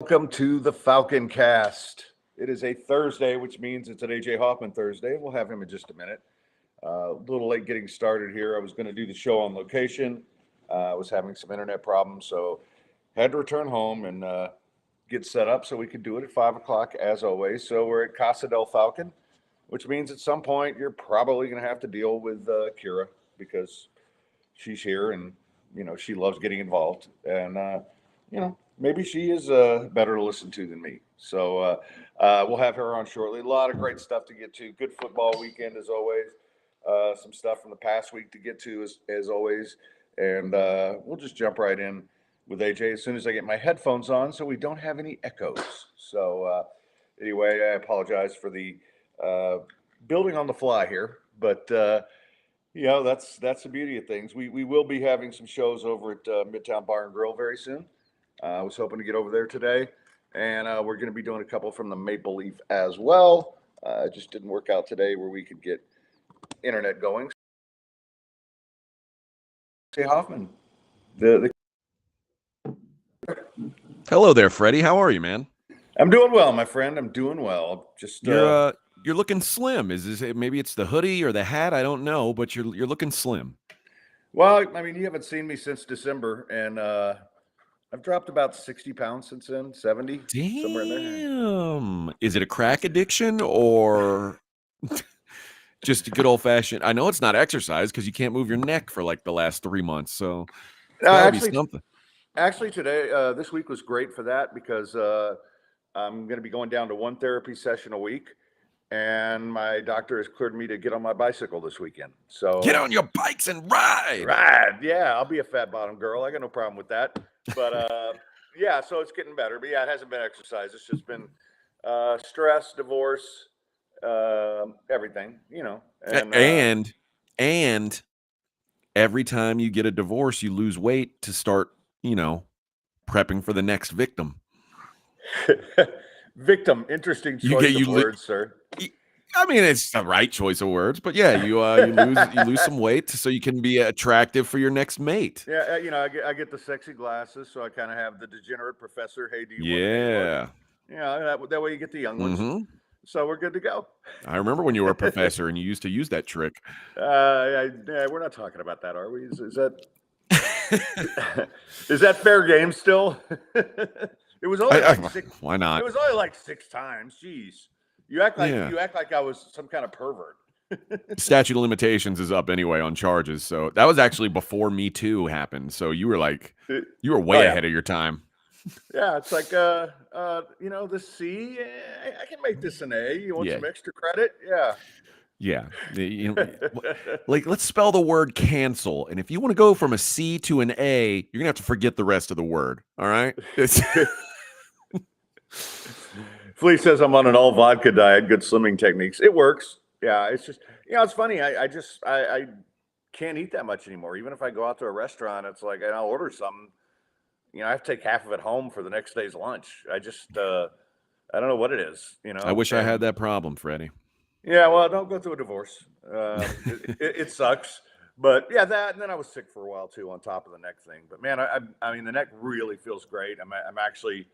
Welcome to the Falconcast. It is a Thursday, which means it's an AJ Hoffman Thursday. We'll have him in just a minute. A little late getting started here. I was going to do the show on location. I was having some internet problems, so had to return home and get set up so we could do it at 5 o'clock as always. So we're at Casa del Falcon, which means at some point you're probably going to have to deal with Kira because she's here and she loves getting involved and maybe she is better to listen to than me. So we'll have her on shortly. A lot of great stuff to get to. Good football weekend as always. Some stuff from the past week to get to as always. And we'll just jump right in with AJ as soon as I get my headphones on so we don't have any echoes. So anyway, I apologize for the building on the fly here. But, that's the beauty of things. We will be having some shows over at Midtown Bar and Grill very soon. I was hoping to get over there today, and we're going to be doing a couple from the Maple Leaf as well. It just didn't work out today where we could get internet going. Hey, Hoffman. Hello there, Freddie. How are you, man? I'm doing well, my friend. I'm doing well. Just you're looking slim. Is this maybe it's the hoodie or the hat? I don't know, but you're looking slim. Well, I mean, you haven't seen me since December, and I've dropped about 60 pounds since then, 70. Damn. Somewhere in there. Is it a crack addiction or just a good old fashioned? I know it's not exercise because you can't move your neck for like the last 3 months. So it's gotta be something. Actually, today, this week was great for that because I'm going to be going down to one therapy session a week. And my doctor has cleared me to get on my bicycle this weekend. So get on your bikes and ride. Ride. Yeah, I'll be a fat bottom girl. I got no problem with that. But yeah, so it's getting better. But yeah, it hasn't been exercise. It's just been stress, divorce, everything, And every time you get a divorce, you lose weight to start, prepping for the next victim. Victim, interesting choice of words, sir. I mean, it's the right choice of words, but yeah, you lose some weight so you can be attractive for your next mate. Yeah, I get the sexy glasses, so I kind of have the degenerate professor. Hey, do you want to that way you get the young ones. Mm-hmm. So we're good to go. I remember when you were a professor and you used to use that trick. We're not talking about that, are we? Is that is that fair game still? It was only six. Why not? It was only like 6 times. Jeez, you act like I was some kind of pervert. Statute of limitations is up anyway on charges, so that was actually before Me Too happened. So you were way ahead of your time. Yeah, it's like the C. I can make this an A. You want some extra credit? Yeah. Yeah, let's spell the word cancel. And if you want to go from a C to an A, you're gonna have to forget the rest of the word. All right. Flea says I'm on an all vodka diet. Good slimming techniques. It works. Yeah, it's just it's funny. I can't eat that much anymore. Even if I go out to a restaurant, it's like and I'll order something. I have to take half of it home for the next day's lunch. I just I don't know what it is. I wish I had that problem, Freddie. Yeah, well, don't go through a divorce. It sucks, but yeah, that and then I was sick for a while too, on top of the neck thing. But man, I mean, the neck really feels great. I'm actually,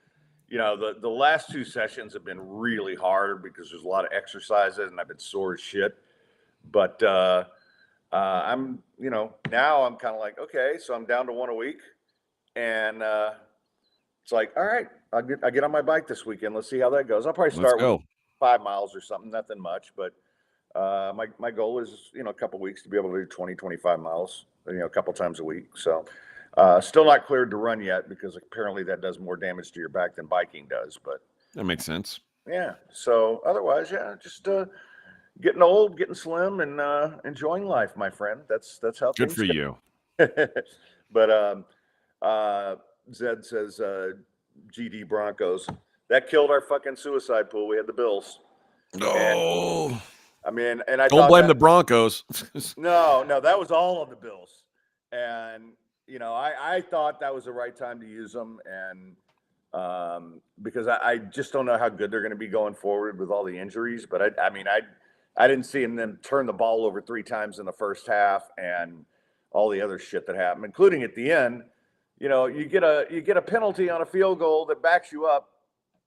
the last 2 sessions have been really hard because there's a lot of exercises and I've been sore as shit. But I'm, now I'm kind of like, okay, so I'm down to 1 a week, and it's like, all right, I get on my bike this weekend. Let's see how that goes. I'll probably start with 5 miles or something, nothing much, but my goal is, a couple weeks to be able to do 20, 25 miles, a couple times a week. So still not cleared to run yet because apparently that does more damage to your back than biking does, but that makes sense. Yeah. So otherwise, just getting old, getting slim, and enjoying life, my friend. That's how good for you. But Zed says GD Broncos. That killed our fucking suicide pool. We had the Bills. No. And I don't blame the Broncos. No, that was all of the Bills. And, I thought that was the right time to use them. And because I just don't know how good they're going to be going forward with all the injuries. But I didn't see them turn the ball over 3 times in the first half and all the other shit that happened, including at the end. You get a penalty on a field goal that backs you up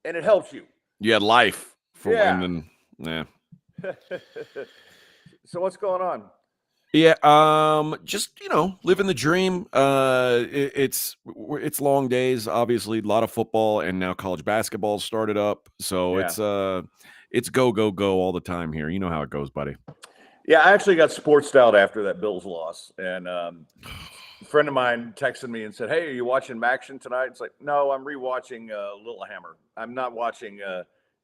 and it helps you. You had life for Yeah. and then So what's going on? Yeah, just living the dream. It's long days, obviously, a lot of football, and now college basketball started up. So Yeah. it's go go go all the time here. You know how it goes, buddy. Yeah, I actually got sportsed out after that Bills loss, and a friend of mine texted me and said, "Hey, are you watching Maction tonight?" It's like, no, I'm rewatching Littlehammer. I'm not watching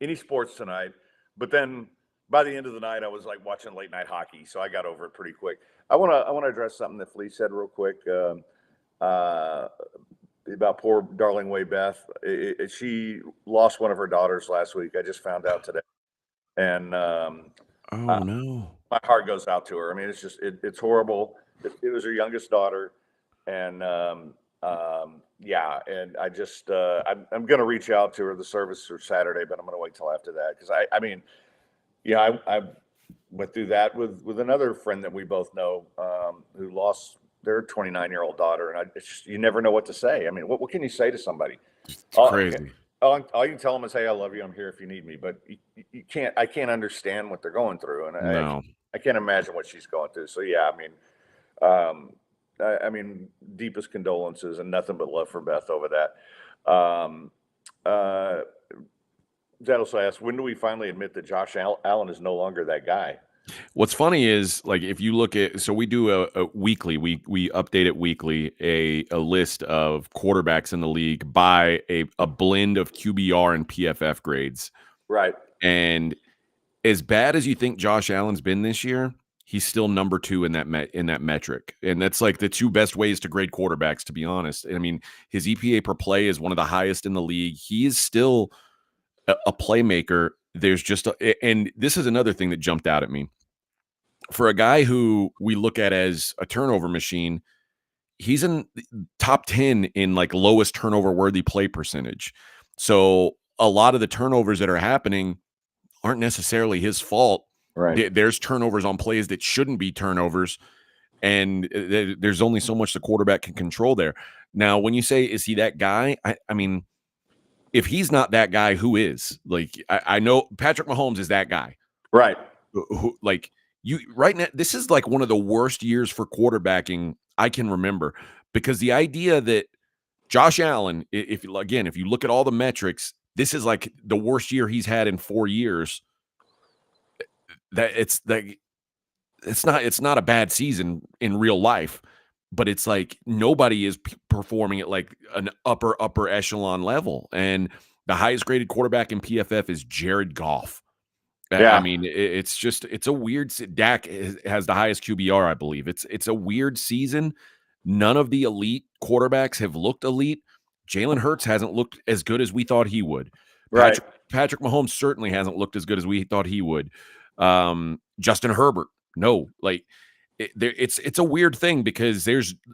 any sports tonight. But then by the end of the night, I was like watching late night hockey, so I got over it pretty quick. I want to address something that Felice said real quick about poor darling Way Beth. She lost one of her daughters last week. I just found out today, and Oh no. my heart goes out to her. I mean, it's just it's horrible. It was her youngest daughter, and yeah, and I just I'm going to reach out to her. The service for Saturday, but I'm going to wait till after that because I mean, yeah, I went through that with another friend that we both know who lost their 29-year-old daughter, and it's just, you never know what to say. I mean, what can you say to somebody? It's All, crazy. all you can tell them is, "Hey, I love you. I'm here if you need me." But you can't. I can't understand what they're going through, and No. I can't imagine what she's going through. So yeah, um, I mean, deepest condolences and nothing but love for Beth over that. Uh, that also asks, when do we finally admit that Josh Allen is no longer that guy? What's funny is, like, if you look at, so we do a weekly, we update it weekly, a list of quarterbacks in the league by a blend of QBR and PFF grades. Right. And as bad as you think Josh Allen's been this year, he's still number 2 in that metric. And that's like the 2 best ways to grade quarterbacks, to be honest. I mean, his EPA per play is one of the highest in the league. He is still a playmaker. There's just and this is another thing that jumped out at me. For a guy who we look at as a turnover machine, he's in top 10 in like lowest turnover worthy play percentage. So a lot of the turnovers that are happening aren't necessarily his fault. Right. There's turnovers on plays that shouldn't be turnovers, and there's only so much the quarterback can control there. Now, when you say, is he that guy? I mean, if he's not that guy, who is? Like, I know Patrick Mahomes is that guy. Right. Who, like, you right now, this is like one of the worst years for quarterbacking I can remember, because the idea that Josh Allen, if you look at all the metrics, this is like the worst year he's had in 4 years. That it's not a bad season in real life, but it's like nobody is performing at like an upper echelon level. And the highest graded quarterback in PFF is Jared Goff. Yeah. I mean, it's a weird. Dak has the highest QBR, I believe. It's a weird season. None of the elite quarterbacks have looked elite. Jalen Hurts hasn't looked as good as we thought he would. Right. Patrick Mahomes certainly hasn't looked as good as we thought he would. Justin Herbert, no. Like, it's a weird thing, because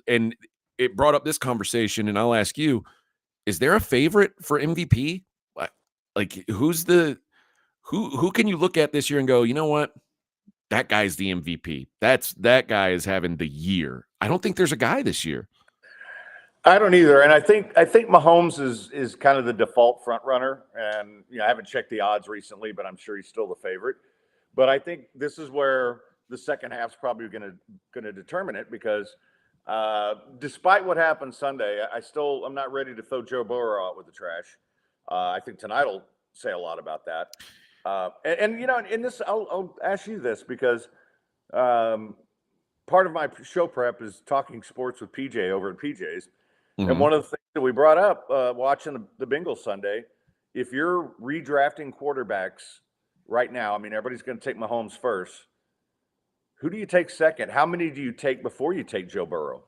and it brought up this conversation, and I'll ask you: is there a favorite for MVP? Like, who can you look at this year and go, you know what? That guy's the MVP. That guy is having the year. I don't think there's a guy this year. I don't either, and I think Mahomes is kind of the default front runner, and I haven't checked the odds recently, but I'm sure he's still the favorite. But I think this is where the second half's probably going to determine it, because despite what happened Sunday, I'm not ready to throw Joe Burrow out with the trash. I think tonight will say a lot about that. In this, I'll ask you this, because part of my show prep is talking sports with PJ over at PJ's. Mm-hmm. And one of the things that we brought up watching the Bengals Sunday, if you're redrafting quarterbacks right now, I mean, everybody's going to take Mahomes first. Who do you take second? How many do you take before you take Joe Burrow?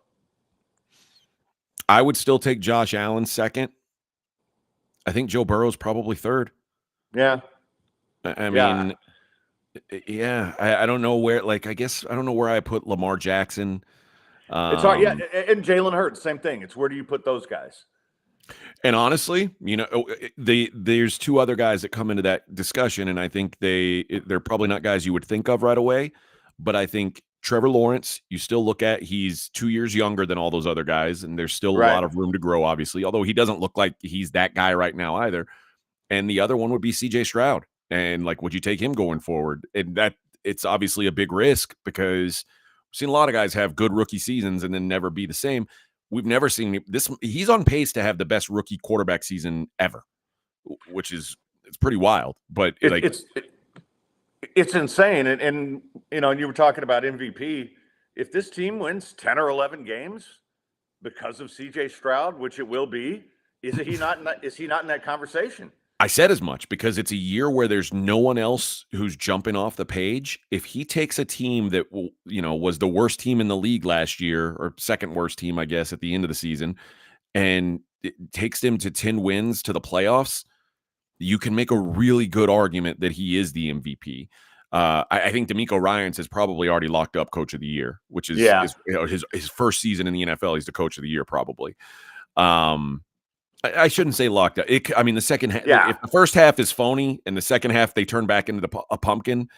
I would still take Josh Allen second. I think Joe Burrow's probably third. Yeah. I mean, yeah, I don't know where, like, I guess I don't know where I put Lamar Jackson. It's hard. Yeah. And Jalen Hurts, same thing. It's where do you put those guys? And honestly, there's 2 other guys that come into that discussion, and I think they're probably not guys you would think of right away. But I think Trevor Lawrence, you still look at, he's 2 years younger than all those other guys, and there's still a lot of room to grow, obviously, although he doesn't look like he's that guy right now either. and the other one would be CJ Stroud. And like, would you take him going forward? And that it's obviously a big risk because we've seen a lot of guys have good rookie seasons and then never be the same. We've never seen this. He's on pace to have the best rookie quarterback season ever, which is it's pretty wild. But it's insane. And and you were talking about MVP. If this team wins 10 or 11 games because of CJ Stroud, which it will be, is he not in that conversation? I said as much because it's a year where there's no one else who's jumping off the page. If he takes a team that was the worst team in the league last year, or second worst team, I guess, at the end of the season, and it takes them to 10 wins to the playoffs, you can make a really good argument that he is the MVP. I think DeMeco Ryans has probably already locked up Coach of the Year, which is his first season in the NFL. He's the Coach of the Year probably. I shouldn't say locked up. The second half, if the first half is phony and the second half they turn back into a pumpkin,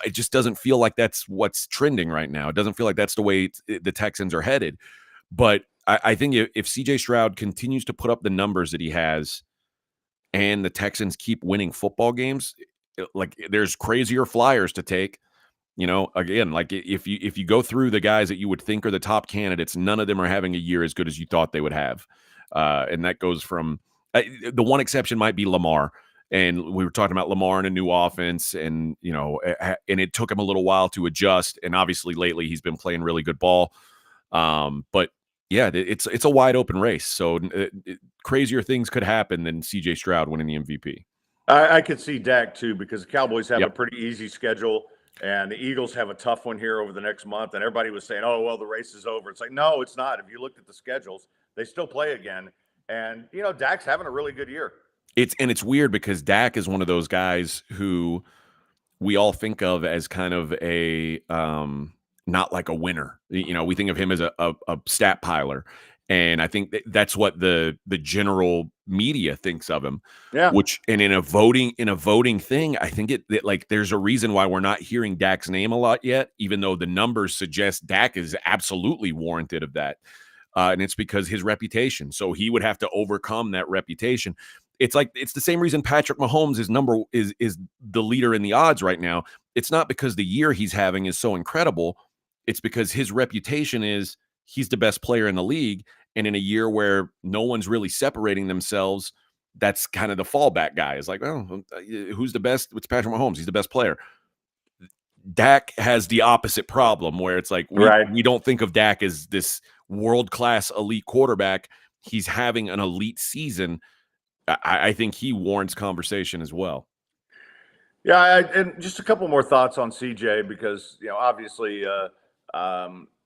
it just doesn't feel like that's what's trending right now. It doesn't feel like that's the way the Texans are headed. But I think if CJ Stroud continues to put up the numbers that he has and the Texans keep winning football games, like there's crazier flyers to take. Again, like if you go through the guys that you would think are the top candidates, none of them are having a year as good as you thought they would have. And that goes from the one exception might be Lamar. And we were talking about Lamar in a new offense and it took him a little while to adjust. And obviously lately he's been playing really good ball. But yeah, it's a wide open race. So crazier things could happen than CJ Stroud winning the MVP. I could see Dak too, because the Cowboys have a pretty easy schedule and the Eagles have a tough one here over the next month. And everybody was saying, oh, well, the race is over. It's like, no, it's not. If you looked at the schedules, they still play again. And, Dak's having a really good year. It's weird because Dak is one of those guys who we all think of as kind of a not like a winner. We think of him as a stat piler. And I think that's what the general media thinks of him. Yeah. Which and in a voting thing, I think like there's a reason why we're not hearing Dak's name a lot yet, even though the numbers suggest Dak is absolutely warranted of that. And it's because his reputation. So he would have to overcome that reputation. It's the same reason Patrick Mahomes is the leader in the odds right now. It's not because the year he's having is so incredible. It's because his reputation is he's the best player in the league. And in a year where no one's really separating themselves, that's kind of the fallback guy. Is like, well, who's the best? It's Patrick Mahomes. He's the best player. Dak has the opposite problem where it's like we don't think of Dak as this world-class elite quarterback. He's having an elite season. I think he warrants conversation as well. Yeah, and just a couple more thoughts on CJ because obviously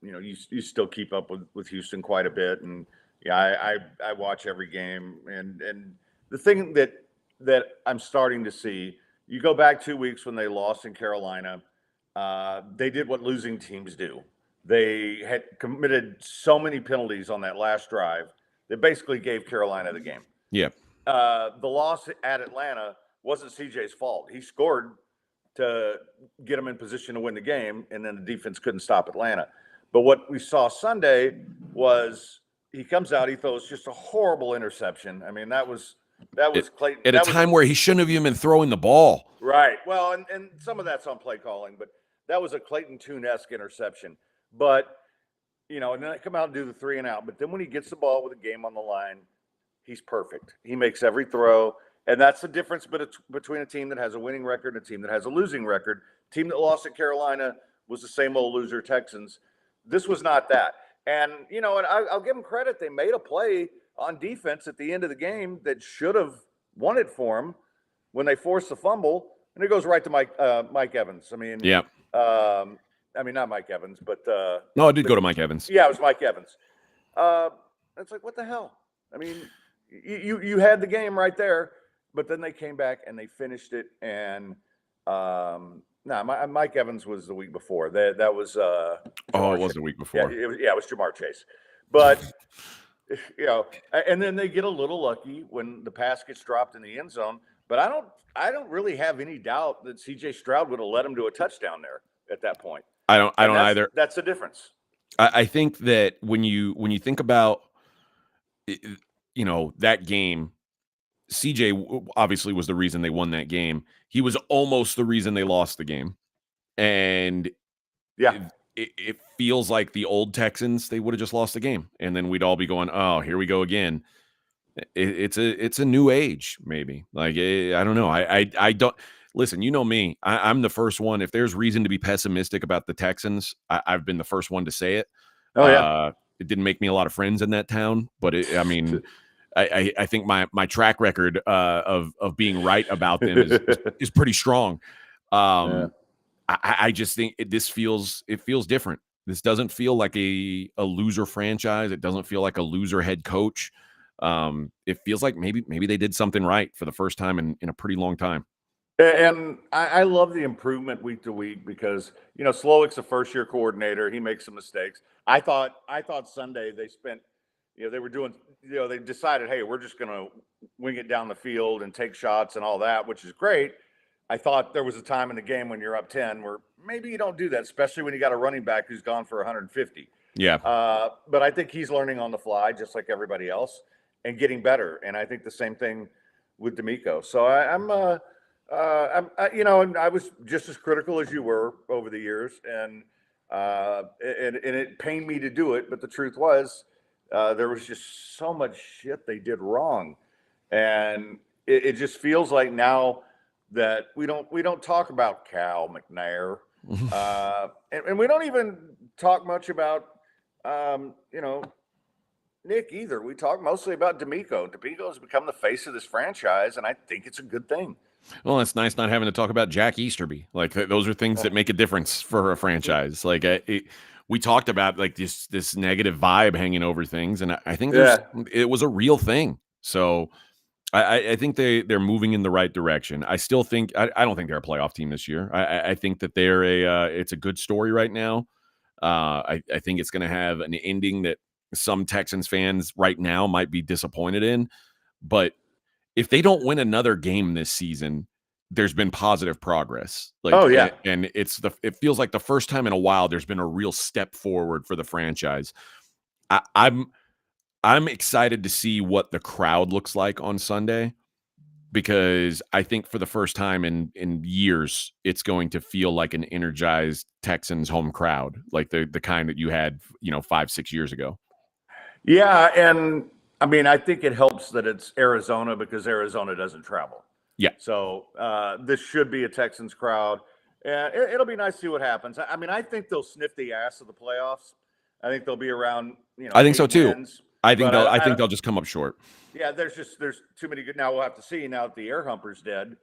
you still keep up with Houston quite a bit, and I watch every game, and the thing that I'm starting to see, you go back 2 weeks when they lost in Carolina, they did what losing teams do. They had committed so many penalties on that last drive that basically gave Carolina the game. Yeah. The loss at Atlanta wasn't CJ's fault. He scored to get him in position to win the game, and then the defense couldn't stop Atlanta. But what we saw Sunday was he comes out, he throws just a horrible interception. I mean, that was Clayton. At a time where he shouldn't have even been throwing the ball. Right. Well, and some of that's on play calling, but that was a Clayton Tune-esque interception. But, and then they come out and do the 3 and out. But then when he gets the ball with a game on the line, he's perfect. He makes every throw. And that's the difference between a team that has a winning record and a team that has a losing record. Team that lost at Carolina was the same old loser Texans. This was not that. And, and I'll give them credit. They made a play on defense at the end of the game that should have won it for them when they forced the fumble. And it goes right to Mike Evans. I mean, yeah. Not Mike Evans, but no, it did go to Mike Evans. Yeah, it was Mike Evans. It's like, what the hell? I mean, you had the game right there, but then they came back and they finished it. And Mike Evans was the week before. That was it was the week before. Yeah, it was Jamar Chase. But and then they get a little lucky when the pass gets dropped in the end zone. But I don't really have any doubt that CJ Stroud would have led him to a touchdown there at that point. I don't either. That's the difference. I think that when you think about that game, CJ obviously was the reason they won that game. He was almost the reason they lost the game. And Yeah. it feels like the old Texans, they would have just lost the game. And then we'd all be going, oh, here we go again. It's a new age, maybe. Like, I don't know. I don't listen. You know me. I'm the first one. If there's reason to be pessimistic about the Texans, I've been the first one to say it. Oh, yeah. It didn't make me a lot of friends in that town, but I mean, I think my track record of being right about them is pretty strong. Yeah. I just think it feels different. This doesn't feel like a loser franchise. It doesn't feel like a loser head coach. It feels like maybe they did something right for the first time in a pretty long time. And I love the improvement week to week because, Slowick's a first-year coordinator. He makes some mistakes. I thought Sunday they spent, they were doing, they decided, hey, we're just going to wing it down the field and take shots and all that, which is great. I thought there was a time in the game when you're up 10 where maybe you don't do that, especially when you got a running back who's gone for 150. Yeah. But I think he's learning on the fly, just like everybody else, and getting better. And I think the same thing with D'Amico. So and I was just as critical as you were over the years, and it pained me to do it. But the truth was, there was just so much shit they did wrong, and it just feels like now that we don't talk about Cal McNair, and we don't even talk much about Nick either. We talk mostly about D'Amico. D'Amico has become the face of this franchise, and I think it's a good thing. Well, it's nice not having to talk about Jack Easterby. Like those are things that make a difference for a franchise. Like we talked about like this negative vibe hanging over things, and I think it was a real thing. So I think they're moving in the right direction. I still think I don't think they're a playoff team this year. I think that they're it's a good story right now. I think it's going to have an ending that some Texans fans right now might be disappointed in, but if they don't win another game this season, there's been positive progress. Like, oh yeah, and it feels like the first time in a while there's been a real step forward for the franchise. I'm excited to see what the crowd looks like on Sunday, because I think for the first time in years, it's going to feel like an energized Texans home crowd, like the kind that you had, 5-6 years ago. Yeah, and I mean, I think it helps that it's Arizona because Arizona doesn't travel. Yeah. So this should be a Texans crowd. And it'll be nice to see what happens. I mean, I think they'll sniff the ass of the playoffs. I think they'll be around, I think so too. Wins. I think they'll just come up short. Yeah, there's too many good. Now we'll have to see. Now that the air humper's dead,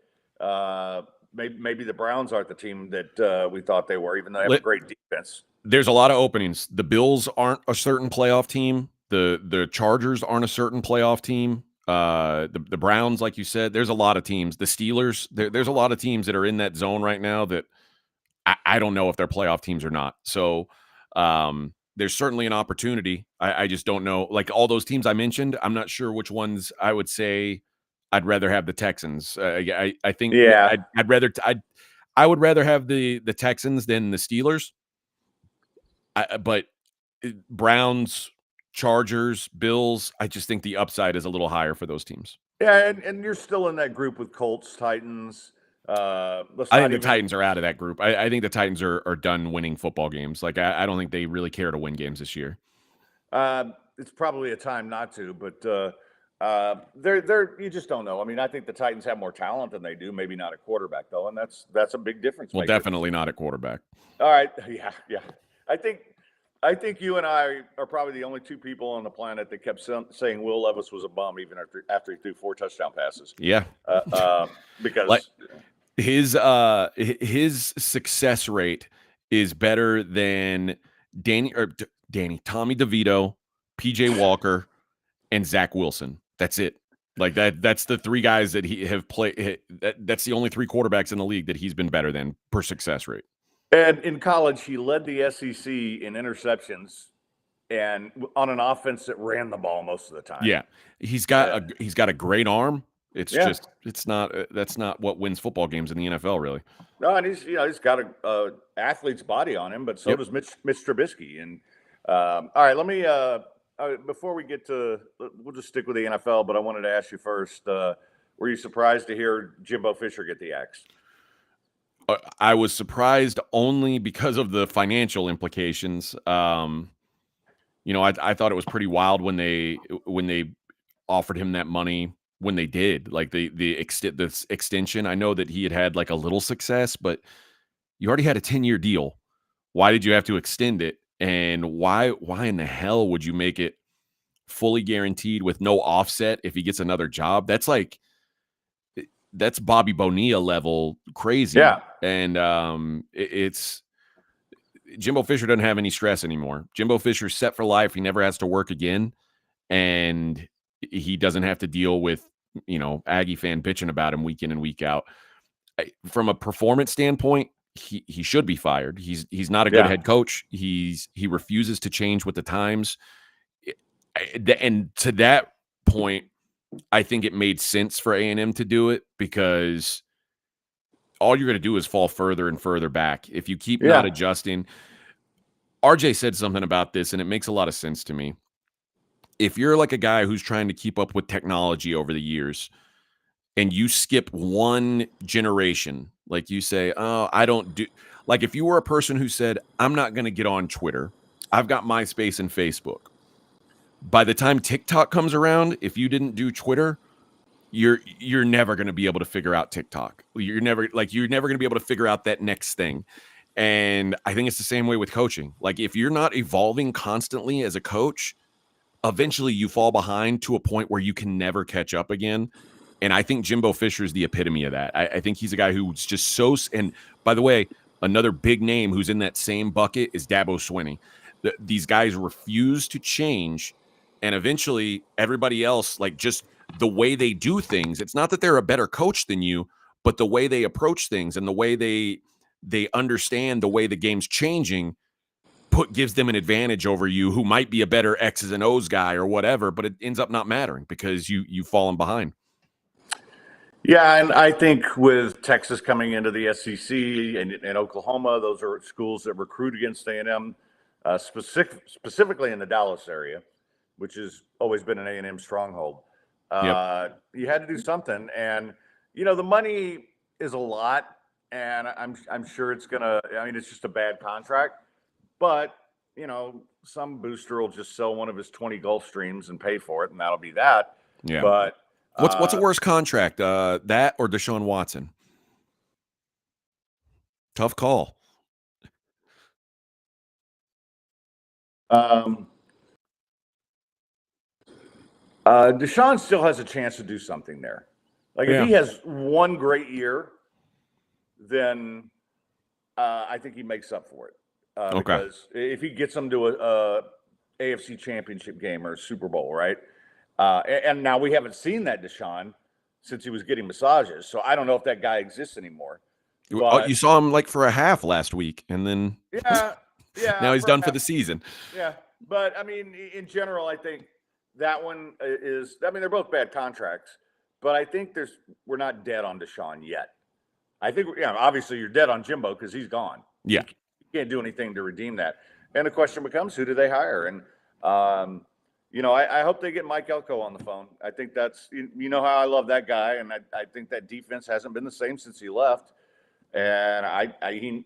maybe the Browns aren't the team that we thought they were, even though they have a great defense. There's a lot of openings. The Bills aren't a certain playoff team. The Chargers aren't a certain playoff team. The Browns, like you said, there's a lot of teams. The Steelers, there's a lot of teams that are in that zone right now that I don't know if they're playoff teams or not. So there's certainly an opportunity. I just don't know. Like all those teams I mentioned, I'm not sure which ones I would say I'd rather have the Texans. I think I would rather have the Texans than the Steelers. But Browns, Chargers, Bills, I just think the upside is a little higher for those teams. Yeah, and you're still in that group with Colts, Titans. I think the Titans are out of that group. I think the Titans are done winning football games. Like I don't think they really care to win games this year. It's probably a time not to, but they're you just don't know. I mean, I think the Titans have more talent than they do. Maybe not a quarterback though, and that's a big difference. Well, definitely not a quarterback. All right, yeah. I think you and I are probably the only two people on the planet that kept saying Will Levis was a bum even after he threw 4 touchdown passes. Yeah, because his success rate is better than Tommy DeVito, PJ Walker, and Zach Wilson. That's it. Like that's the 3 guys that he have played. That's the only 3 quarterbacks in the league that he's been better than per success rate. And in college, he led the SEC in interceptions and on an offense that ran the ball most of the time. Yeah, he's got a great arm. It's just that's not what wins football games in the NFL, really. No, and he's got a athlete's body on him, but so does Mitch Trubisky. And all right, let me before we get to, we'll just stick with the NFL. But I wanted to ask you first. were you surprised to hear Jimbo Fisher get the axe? I was surprised only because of the financial implications. I thought it was pretty wild when they offered him that money when they did, like the extension. I know that he had like a little success, but you already had a 10-year deal. Why did you have to extend it? And why in the hell would you make it fully guaranteed with no offset if he gets another job? That's Bobby Bonilla level crazy. Yeah. And it's Jimbo Fisher doesn't have any stress anymore. Jimbo Fisher's set for life. He never has to work again. And he doesn't have to deal with, Aggie fan bitching about him week in and week out. From a performance standpoint, he should be fired. He's not a good head coach. He refuses to change with the times. And to that point, I think it made sense for A&M to do it, because all you're going to do is fall further and further back if you keep not adjusting. RJ said something about this, and it makes a lot of sense to me. If you're like a guy who's trying to keep up with technology over the years, and you skip one generation, like you say, oh, I don't do, like if you were a person who said, I'm not going to get on Twitter, I've got MySpace and Facebook. By the time TikTok comes around, if you didn't do Twitter, you're never going to be able to figure out TikTok. You're never going to be able to figure out that next thing. And I think it's the same way with coaching. Like if you're not evolving constantly as a coach, eventually you fall behind to a point where you can never catch up again. And I think Jimbo Fisher is the epitome of that. I think he's a guy who's just so. And by the way, another big name who's in that same bucket is Dabo Swinney. These guys refuse to change. And eventually everybody else, like just the way they do things, it's not that they're a better coach than you, but the way they approach things and the way they understand the way the game's changing gives them an advantage over you, who might be a better X's and O's guy or whatever, but it ends up not mattering because you've fallen behind. Yeah, and I think with Texas coming into the SEC and Oklahoma, those are schools that recruit against A&M, specifically in the Dallas area, which has always been an A&M stronghold. You had to do something, and the money is a lot, and I'm sure it's gonna. I mean, it's just a bad contract, but some booster will just sell one of his 20 Gulf Streams and pay for it, and that'll be that. Yeah. But what's a worse contract, that or Deshaun Watson? Tough call. Deshaun still has a chance to do something there. Like if he has one great year, then I think he makes up for it. Because if he gets them to a AFC Championship game or a Super Bowl, right? And now we haven't seen that Deshaun since he was getting massages, so I don't know if that guy exists anymore. But, you saw him like for a half last week, and then now he's done for the season. Yeah, but I mean, in general, I think that one is. I mean, they're both bad contracts, but I think we're not dead on Deshaun yet. I think obviously you're dead on Jimbo because he's gone. Yeah, you can't do anything to redeem that. And the question becomes, who do they hire? And I hope they get Mike Elko on the phone. I think that's how I love that guy, and I think that defense hasn't been the same since he left. And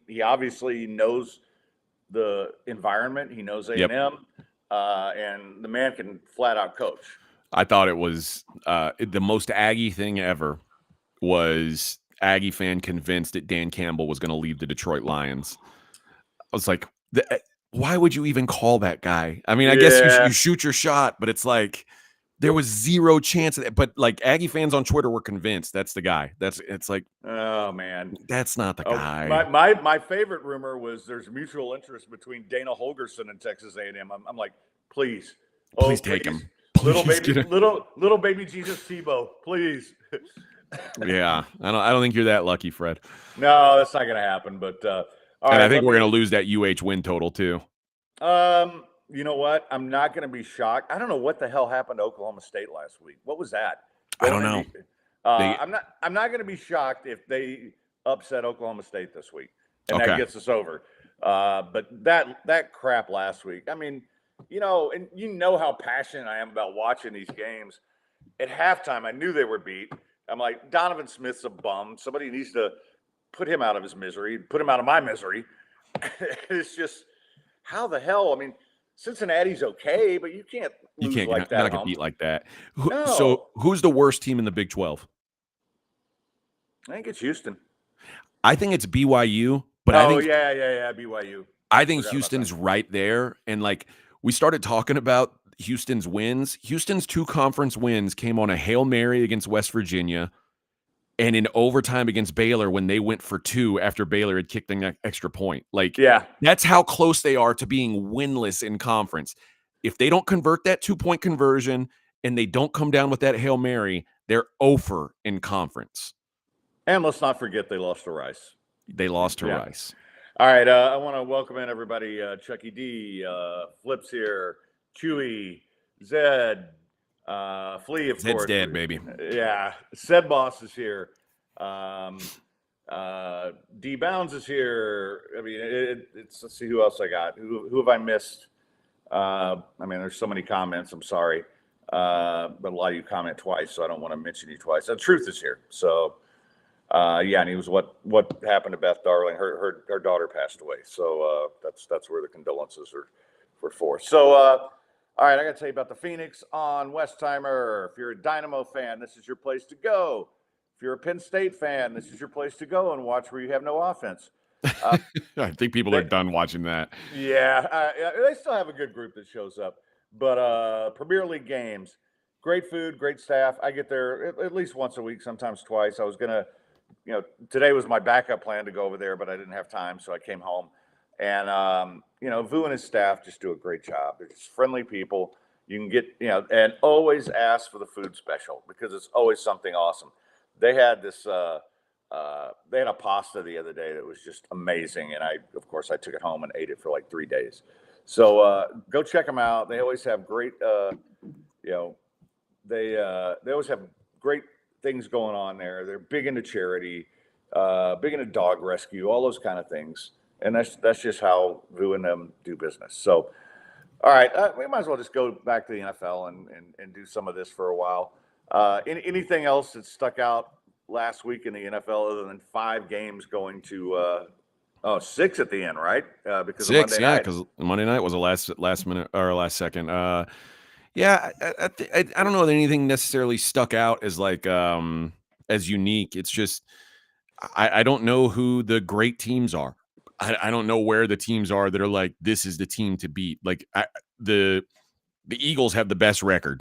he obviously knows the environment. He knows A&M, and the man can flat out coach. I thought it was the most Aggie thing ever was Aggie fan convinced that Dan Campbell was going to leave the Detroit Lions. I was like, why would you even call that guy? I mean, I guess you shoot your shot, but it's like there was zero chance of that. But like Aggie fans on Twitter were convinced that's the guy. It's like, oh man, that's not the guy. My favorite rumor was there's mutual interest between Dana Holgerson and Texas A&M. I'm like, please take him. Please little baby Jesus Tebow, please. Yeah, I don't think you're that lucky, Fred. No, that's not going to happen. But I think we're going to lose that win total too. You know what? I'm not going to be shocked. I don't know what the hell happened to Oklahoma State last week. What was that? I don't know. I'm not going to be shocked if they upset Oklahoma State this week, and that gets us over. But that crap last week. I mean, and how passionate I am about watching these games. At halftime, I knew they were beat. I'm like, Donovan Smith's a bum. Somebody needs to put him out of his misery, put him out of my misery. It's just, how the hell? I mean, Cincinnati's okay, but you can't You lose can't like not that get home. beat like that. So No. who's the worst team in the Big 12? I think it's Houston. I think it's BYU, but yeah, BYU. I think Forgot about that. Houston's right there. And like we started talking about Houston's wins. Houston's 2 conference wins came on a Hail Mary against West Virginia and in overtime against Baylor when they went for 2 after Baylor had kicked an extra point. Like, Yeah. that's how close they are to being winless in conference. If they don't convert that 2-point conversion and they don't come down with that Hail Mary, they're over in conference. And let's not forget they lost to Rice. They lost to Rice. All right, I want to welcome in everybody. Chucky D, Flips here, Chewy, Zed, Flea, of Zed's course. dead, baby. Yeah, Zed Boss is here. D Bounds is here. I mean, it's let's see who else I got. Who have I missed? I mean, there's so many comments. I'm sorry, but a lot of you comment twice, so I don't want to mention you twice. The Truth is here, so. Yeah, and he was what happened to Beth Darling. Her daughter passed away, so that's where the condolences were for. So, all right, I got to tell you about the Phoenix on Westheimer. If you're a Dynamo fan, this is your place to go. If you're a Penn State fan, this is your place to go and watch where you have no offense. I think people are done watching that. Yeah, they still have a good group that shows up, but Premier League games, great food, great staff. I get there at least once a week, sometimes twice. I was gonna. Today was my backup plan to go over there, but I didn't have time, so I came home. And, Vu and his staff just do a great job. They're just friendly people. You can get, and always ask for the food special because it's always something awesome. They had this, they had a pasta the other day that was just amazing. And of course, I took it home and ate it for like 3 days. So go check them out. They always have great, they always have great things going on there. They're big into charity, big into dog rescue, all those kind of things. And that's just how Vu and them do business. So, all right, we might as well just go back to the NFL and do some of this for a while. Anything else that stuck out last week in the NFL other than 5 games going to 6 at the end, right? Because 6, of Monday night. because Monday night was a last minute or last second. Yeah, I don't know that anything necessarily stuck out as like as unique. It's just I don't know who the great teams are. I don't know where the teams are that are like this is the team to beat. Like the Eagles have the best record.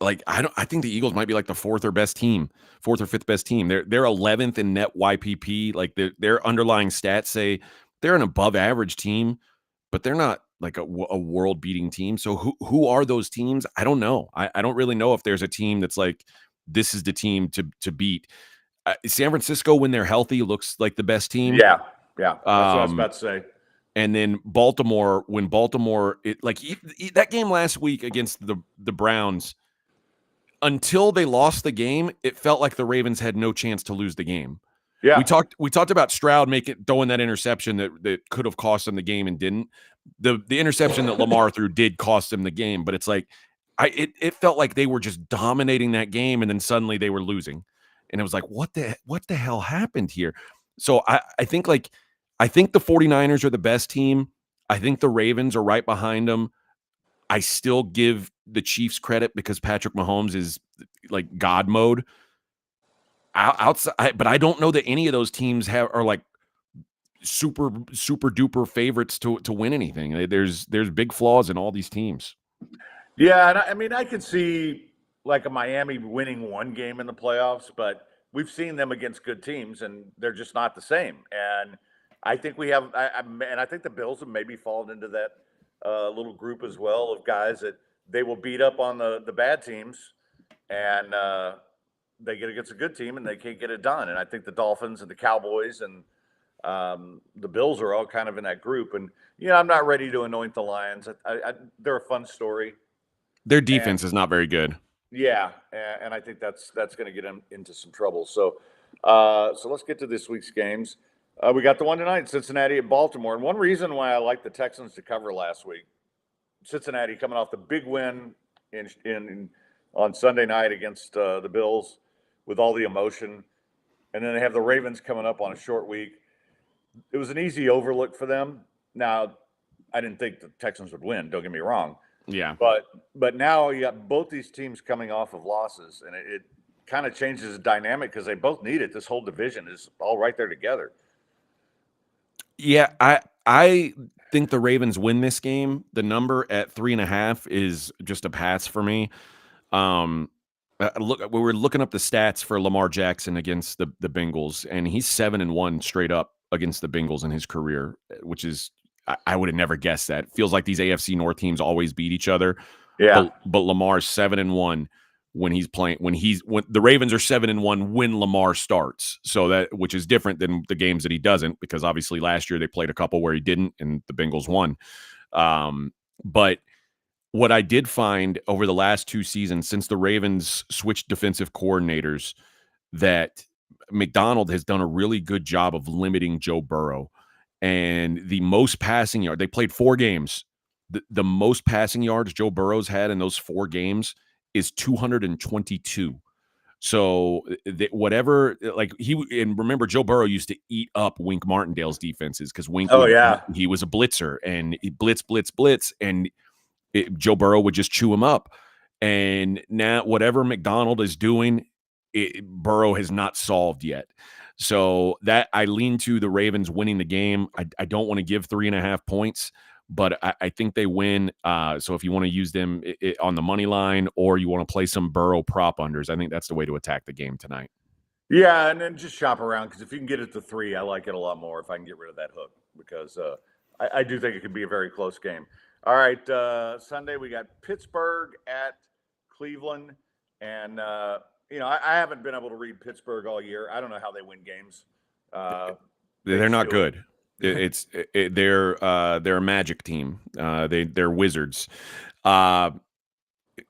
Like I think the Eagles might be like the 4th or 5th best team. They're 11th in net YPP. Like their underlying stats say they're an above average team, but they're not like a world beating team. So who are those teams? I don't know. I don't really know if there's a team that's like this is the team to beat. San Francisco, when they're healthy, looks like the best team. Yeah. That's what I was about to say. And then Baltimore, when Baltimore, that game last week against the Browns, until they lost the game, it felt like the Ravens had no chance to lose the game. Yeah. We talked about Stroud throwing that interception that could have cost them the game and didn't. The interception that Lamar threw did cost them the game, but it's like it felt like they were just dominating that game, and then suddenly they were losing, and it was like what the hell happened here? So I think the 49ers are the best team. I think the Ravens are right behind them. I still give the Chiefs credit because Patrick Mahomes is like God mode. Outside, but I don't know that any of those teams are like super duper favorites to win anything. There's big flaws in all these teams. Yeah, and I mean I could see like a Miami winning one game in the playoffs, but we've seen them against good teams, and they're just not the same. And I think we have, and I think the Bills have maybe fallen into that little group as well of guys that they will beat up on the bad teams, and they get against a good team and they can't get it done. And I think the Dolphins and the Cowboys and the Bills are all kind of in that group. And I'm not ready to anoint the Lions. They're a fun story. Their defense is not very good. Yeah, and I think that's going to get them into some trouble. So let's get to this week's games. We got the one tonight, Cincinnati at Baltimore. And one reason why I like the Texans to cover last week, Cincinnati coming off the big win on Sunday night against the Bills. with all the emotion. And then they have the Ravens coming up on a short week. It was an easy overlook for them. Now, I didn't think the Texans would win, don't get me wrong. Yeah. But now you got both these teams coming off of losses, and it kind of changes the dynamic because they both need it. This whole division is all right there together. Yeah, I think the Ravens win this game. The number at 3.5 is just a pass for me. Look, we were looking up the stats for Lamar Jackson against the Bengals, and he's 7-1 straight up against the Bengals in his career, which is I would have never guessed that. It feels like these AFC North teams always beat each other. Yeah, but Lamar's 7-1 when he's playing. When the Ravens are 7-1 when Lamar starts, so that which is different than the games that he doesn't, because obviously last year they played a couple where he didn't, and the Bengals won. But what I did find over the last 2 seasons, since the Ravens switched defensive coordinators, that McDonald has done a really good job of limiting Joe Burrow. And the most passing yard, they played 4 games. The most passing yards Joe Burrow's had in those 4 games is 222. So whatever, like and remember, Joe Burrow used to eat up Wink Martindale's defenses because Wink, he was a blitzer, and he blitz, and Joe Burrow would just chew him up. And now whatever McDonald is doing, Burrow has not solved yet. So that I lean to the Ravens winning the game. I don't want to give 3.5 points, but I think they win. So if you want to use them on the money line, or you want to play some Burrow prop unders, I think that's the way to attack the game tonight. Yeah, and then just shop around, because if you can get it to 3, I like it a lot more if I can get rid of that hook, because I do think it could be a very close game. All right, Sunday we got Pittsburgh at Cleveland, and I haven't been able to read Pittsburgh all year. I don't know how they win games. They're not good. They're a magic team. They're wizards.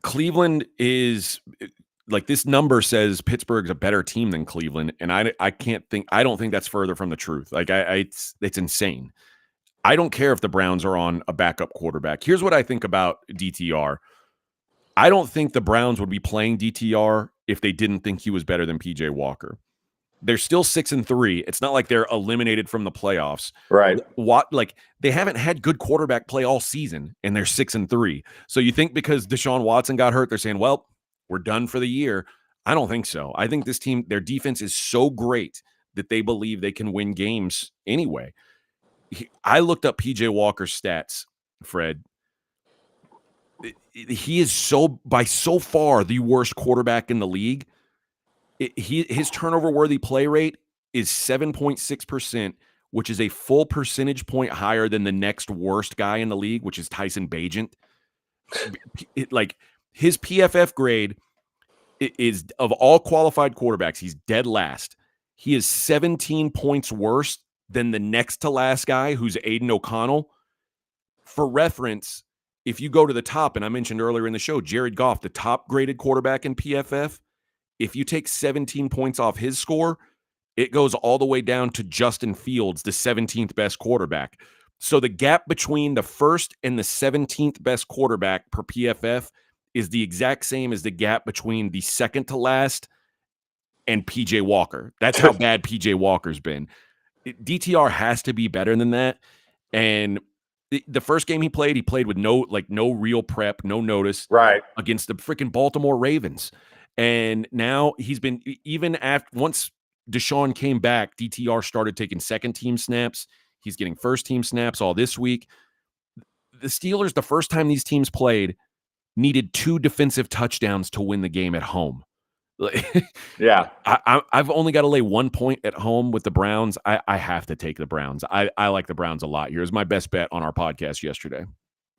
Cleveland is like, this number says Pittsburgh's a better team than Cleveland, and I don't think that's further from the truth. Like it's insane. I don't care if the Browns are on a backup quarterback. Here's what I think about DTR. I don't think the Browns would be playing DTR if they didn't think he was better than PJ Walker. They're still 6-3. It's not like they're eliminated from the playoffs. Right. Like, they haven't had good quarterback play all season, and they're 6-3. So you think because Deshaun Watson got hurt, they're saying, well, we're done for the year? I don't think so. I think this team, their defense is so great that they believe they can win games anyway. I looked up PJ Walker's stats, Fred. He is by so far the worst quarterback in the league. His turnover-worthy play rate is 7.6%, which is a full percentage point higher than the next worst guy in the league, which is Tyson Bagent. Like, his PFF grade is, of all qualified quarterbacks, he's dead last. He is 17 points worse than the next to last guy, who's Aiden O'Connell. For reference, if you go to the top, and I mentioned earlier in the show, Jared Goff, the top graded quarterback in PFF, if you take 17 points off his score, it goes all the way down to Justin Fields, the 17th best quarterback. So the gap between the first and the 17th best quarterback per PFF is the exact same as the gap between the second to last and PJ Walker. That's how bad PJ Walker's been. DTR has to be better than that. And the first game he played with no real prep, no notice, right, against the freaking Baltimore Ravens. And now he's been, even after, once Deshaun came back, DTR started taking second team snaps. He's getting first team snaps all this week. The Steelers, the first time these teams played, needed 2 defensive touchdowns to win the game at home. Yeah. I've only got to lay 1 point at home with the Browns. I have to take the Browns. I like the Browns a lot. Here's my best bet on our podcast yesterday.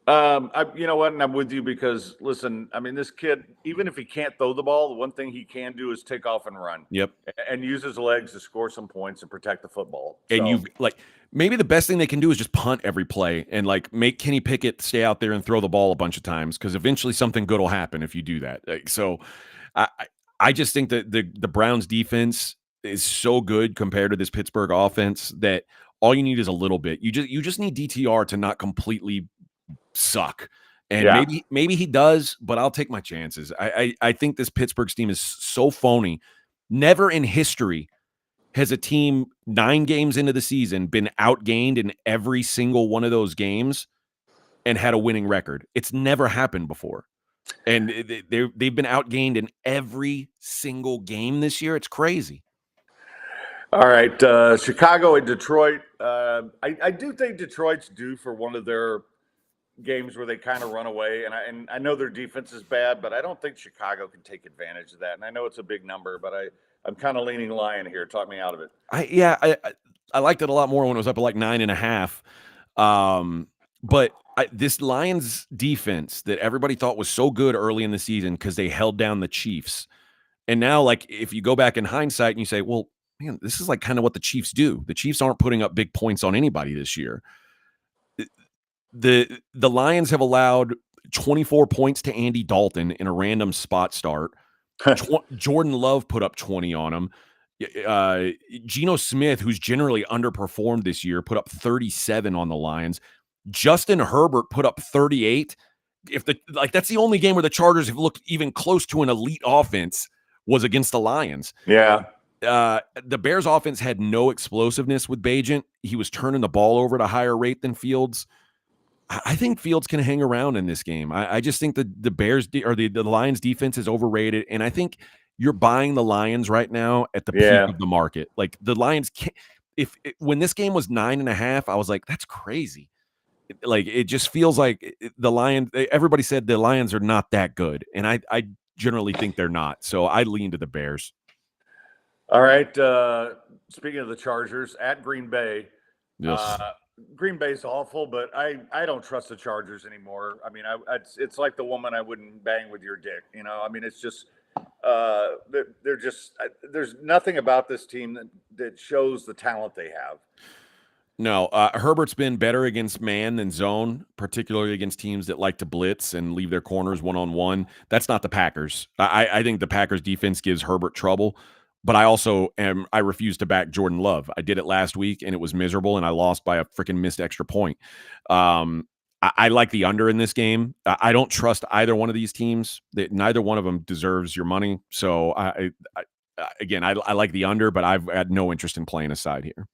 You know what? And I'm with you, because listen, I mean, this kid, even if he can't throw the ball, the one thing he can do is take off and run. Yep. And use his legs to score some points and protect the football. And maybe the best thing they can do is just punt every play and make Kenny Pickett stay out there and throw the ball a bunch of times, because eventually something good will happen if you do that. So I just think that the Browns defense is so good compared to this Pittsburgh offense that all you need is a little bit. You just need DTR to not completely suck. And maybe he does, but I'll take my chances. I think this Pittsburgh team is so phony Never in history has a team 9 games into the season been outgained in every single one of those games and had a winning record. It's never happened before. And they've been outgained in every single game this year. It's crazy. All right, Chicago and Detroit. I do think Detroit's due for one of their games where they kind of run away, and I know their defense is bad, but I don't think Chicago can take advantage of that. And I know it's a big number, but I'm kind of leaning Lion here. Talk me out of it. I liked it a lot more when it was up at like 9.5. But this Lions defense that everybody thought was so good early in the season because they held down the Chiefs, and now like if you go back in hindsight and you say, well, man, this is like kind of what the Chiefs do. The Chiefs aren't putting up big points on anybody this year. The Lions have allowed 24 points to Andy Dalton in a random spot start. Jordan Love put up 20 on him. Geno Smith, who's generally underperformed this year, put up 37 on the Lions. Justin Herbert put up 38. That's the only game where the Chargers have looked even close to an elite offense was against the Lions. Yeah. The Bears offense had no explosiveness with Bajent. He was turning the ball over at a higher rate than Fields. I think Fields can hang around in this game. I just think the Bears or the Lions defense is overrated. And I think you're buying the Lions right now at the peak of the market. Like the Lions can't, when this game was 9.5, I was like, that's crazy. Like it just feels like the Lions, everybody said the Lions are not that good. And I generally think they're not. So I lean to the Bears. All right. Speaking of the Chargers at Green Bay, Yes. Green Bay's awful, but I don't trust the Chargers anymore. I mean, it's like the woman I wouldn't bang with your dick. You know, I mean, it's just they're just there's nothing about this team that shows the talent they have. No, Herbert's been better against man than zone, particularly against teams that like to blitz and leave their corners one-on-one. That's not the Packers. I think the Packers defense gives Herbert trouble, but I refuse to back Jordan Love. I did it last week, and it was miserable, and I lost by a freaking missed extra point. I like the under in this game. I don't trust either one of these teams. Neither one of them deserves your money. So, I like the under, but I've had no interest in playing a side here.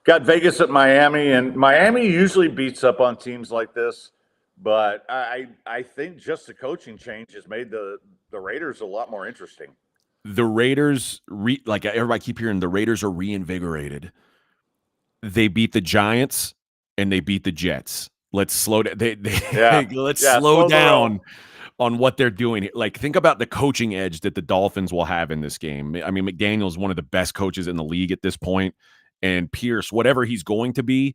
Got Vegas at Miami, and Miami usually beats up on teams like this, but I think just the coaching change has made the Raiders a lot more interesting. The Raiders, like everybody keep hearing, the Raiders are reinvigorated. They beat the Giants and they beat the Jets. Let's slow down. Let's slow down on what they're doing. Like, think about the coaching edge that the Dolphins will have in this game. I mean, McDaniel's one of the best coaches in the league at this point. And Pierce, whatever he's going to be,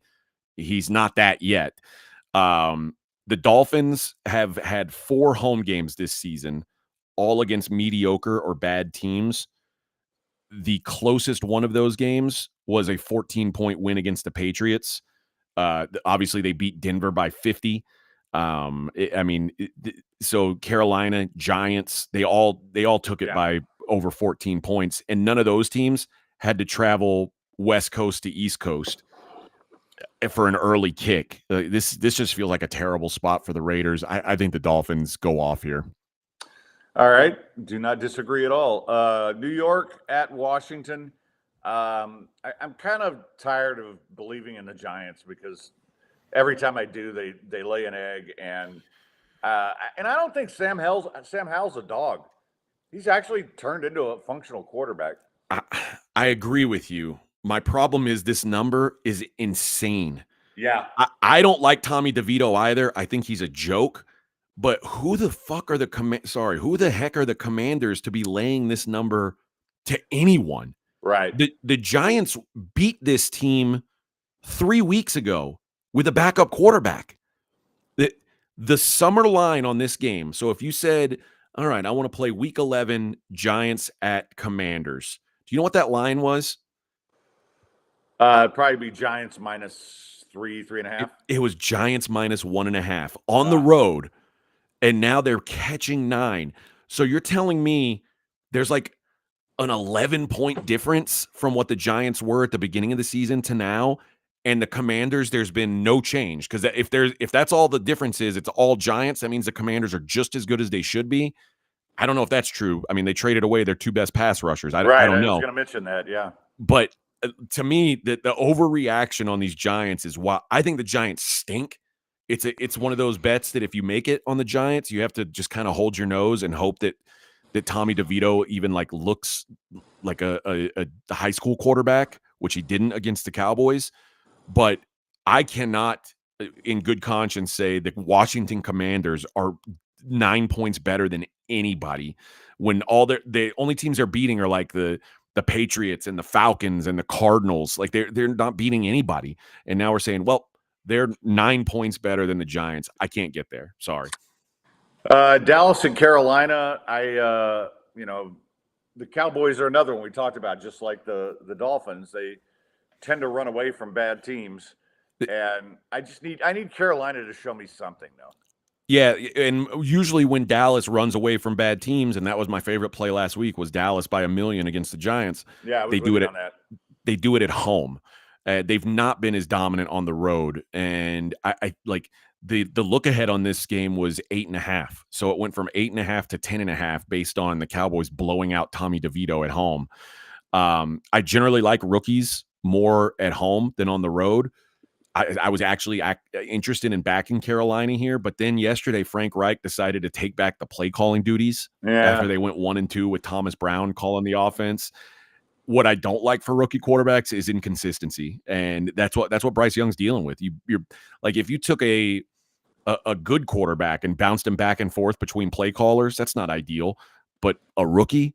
he's not that yet. The Dolphins have had 4 home games this season, all against mediocre or bad teams. The closest one of those games was a 14-point win against the Patriots. Obviously, they beat Denver by 50. So Carolina, Giants, they all took it by over 14 points, and none of those teams had to travel West Coast to East Coast for an early kick. This just feels like a terrible spot for the Raiders. I think the Dolphins go off here. All right. Do not disagree at all. New York at Washington. I'm kind of tired of believing in the Giants because every time I do, they lay an egg. And I don't think Sam Howell's a dog. He's actually turned into a functional quarterback. I agree with you. My problem is this number is insane. Yeah. I don't like Tommy DeVito either. I think he's a joke. But who the heck are the Commanders to be laying this number to anyone? Right. The Giants beat this team 3 weeks ago with a backup quarterback. The summer line on this game. So if you said, all right, I want to play week 11 Giants at Commanders. Do you know what that line was? Probably be Giants -3.5. It was Giants -1.5 on the road. And now they're catching 9. So you're telling me there's like an 11-point difference from what the Giants were at the beginning of the season to now, and the Commanders, there's been no change. Because if that's all the difference is, it's all Giants, that means the Commanders are just as good as they should be. I don't know if that's true. I mean, they traded away their 2 best pass rushers. I Right. don't I was know. going to mention that. Yeah. But to me, the overreaction on these Giants is why I think the Giants stink. It's one of those bets that if you make it on the Giants, you have to just kind of hold your nose and hope that Tommy DeVito even like looks like a high school quarterback, which he didn't against the Cowboys. But I cannot, in good conscience, say that Washington Commanders are 9 points better than anybody when all the only teams they're beating are like the Patriots and the Falcons and the Cardinals. Like they're not beating anybody. And now we're saying, well, they're 9 points better than the Giants. I can't get there. Sorry. Dallas and Carolina. The Cowboys are another one we talked about, just like the Dolphins. They tend to run away from bad teams. And I need Carolina to show me something, though. Yeah, and usually when Dallas runs away from bad teams, and that was my favorite play last week, was Dallas by 1,000,000 against the Giants. Yeah, I was they do it on that. They do it at home. They've not been as dominant on the road, and I like the look ahead on this game was 8.5. So it went from 8.5 to 10.5 based on the Cowboys blowing out Tommy DeVito at home. I generally like rookies more at home than on the road. I was actually interested in backing Carolina here, but then yesterday Frank Reich decided to take back the play calling duties after they went 1-2 with Thomas Brown calling the offense. What I don't like for rookie quarterbacks is inconsistency, and that's what Bryce Young's dealing with. You're like, if you took a good quarterback and bounced him back and forth between play callers, that's not ideal. But a rookie,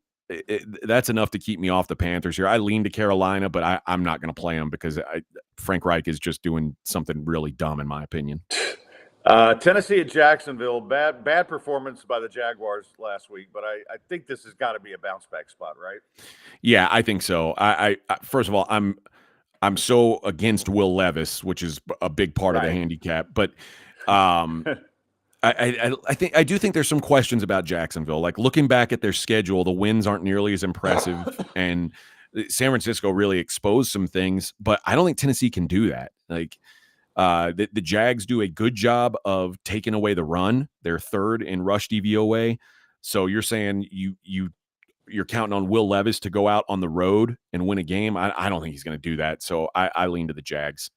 that's enough to keep me off the Panthers here. I lean to Carolina, but I'm not going to play them because Frank Reich is just doing something really dumb, in my opinion. Tennessee at Jacksonville, bad performance by the Jaguars last week, but I think this has got to be a bounce back spot, right? Yeah, I think so. I first of all, I'm so against Will Levis, which is a big part of the handicap, but I do think there's some questions about Jacksonville. Like looking back at their schedule, the wins aren't nearly as impressive, and San Francisco really exposed some things. But I don't think Tennessee can do that. Like the Jags do a good job of taking away the run. They're third in rush DVOA. So you're saying you're counting on Will Levis to go out on the road and win a game? I don't think he's going to do that. So I lean to the Jags.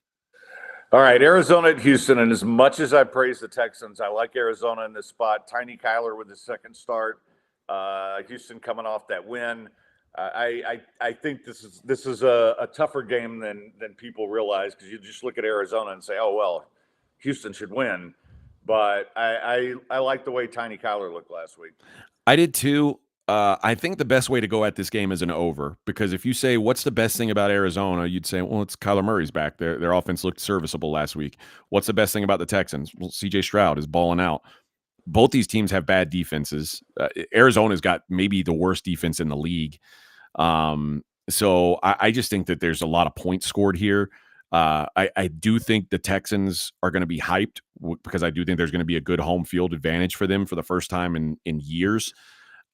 All right, Arizona at Houston, and as much as I praise the Texans, I like Arizona in this spot. Tiny Kyler with his second start. Houston coming off that win. I think this is a tougher game than people realize, because you just look at Arizona and say, oh well, Houston should win. But I like the way Tiny Kyler looked last week. I did too. I think the best way to go at this game is an over, because if you say what's the best thing about Arizona, you'd say, well, it's Kyler Murray's back. Their offense looked serviceable last week. What's the best thing about the Texans? Well, CJ Stroud is balling out. Both these teams have bad defenses. Arizona's got maybe the worst defense in the league. So I just think that there's a lot of points scored here. I do think the Texans are going to be hyped because I do think there's going to be a good home field advantage for them for the first time in years.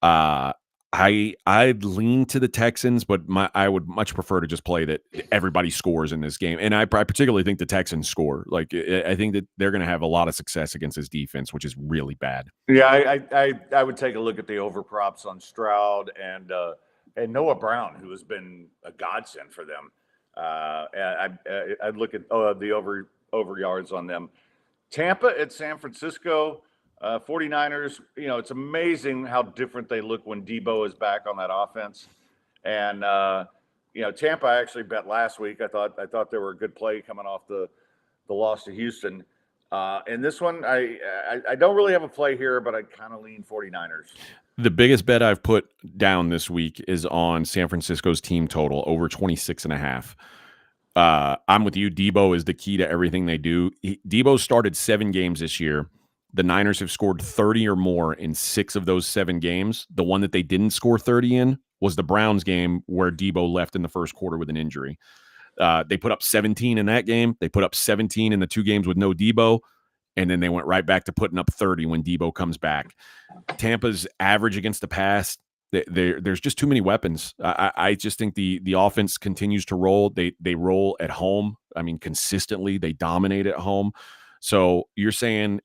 I'd lean to the Texans, but I would much prefer to just play that everybody scores in this game. And I particularly think the Texans score. Like, I think that they're going to have a lot of success against this defense, which is really bad. Yeah, I would take a look at the over props on Stroud and Noah Brown, who has been a godsend for them. I'd look at the over yards on them. Tampa at San Francisco. 49ers, it's amazing how different they look when Debo is back on that offense. And, Tampa I actually bet last week. I thought they were a good play coming off the loss to Houston. And this one, I don't really have a play here, but I kind of lean 49ers. The biggest bet I've put down this week is on San Francisco's team total, over 26.5. I'm with you. Debo is the key to everything they do. Debo started 7 games this year. The Niners have scored 30 or more in 6 of those 7 games. The one that they didn't score 30 in was the Browns game, where Debo left in the first quarter with an injury. They put up 17 in that game. They put up 17 in the 2 games with no Debo, and then they went right back to putting up 30 when Debo comes back. Tampa's average against the pass, there's just too many weapons. I just think the offense continues to roll. They roll at home. I mean, consistently. They dominate at home. So you're saying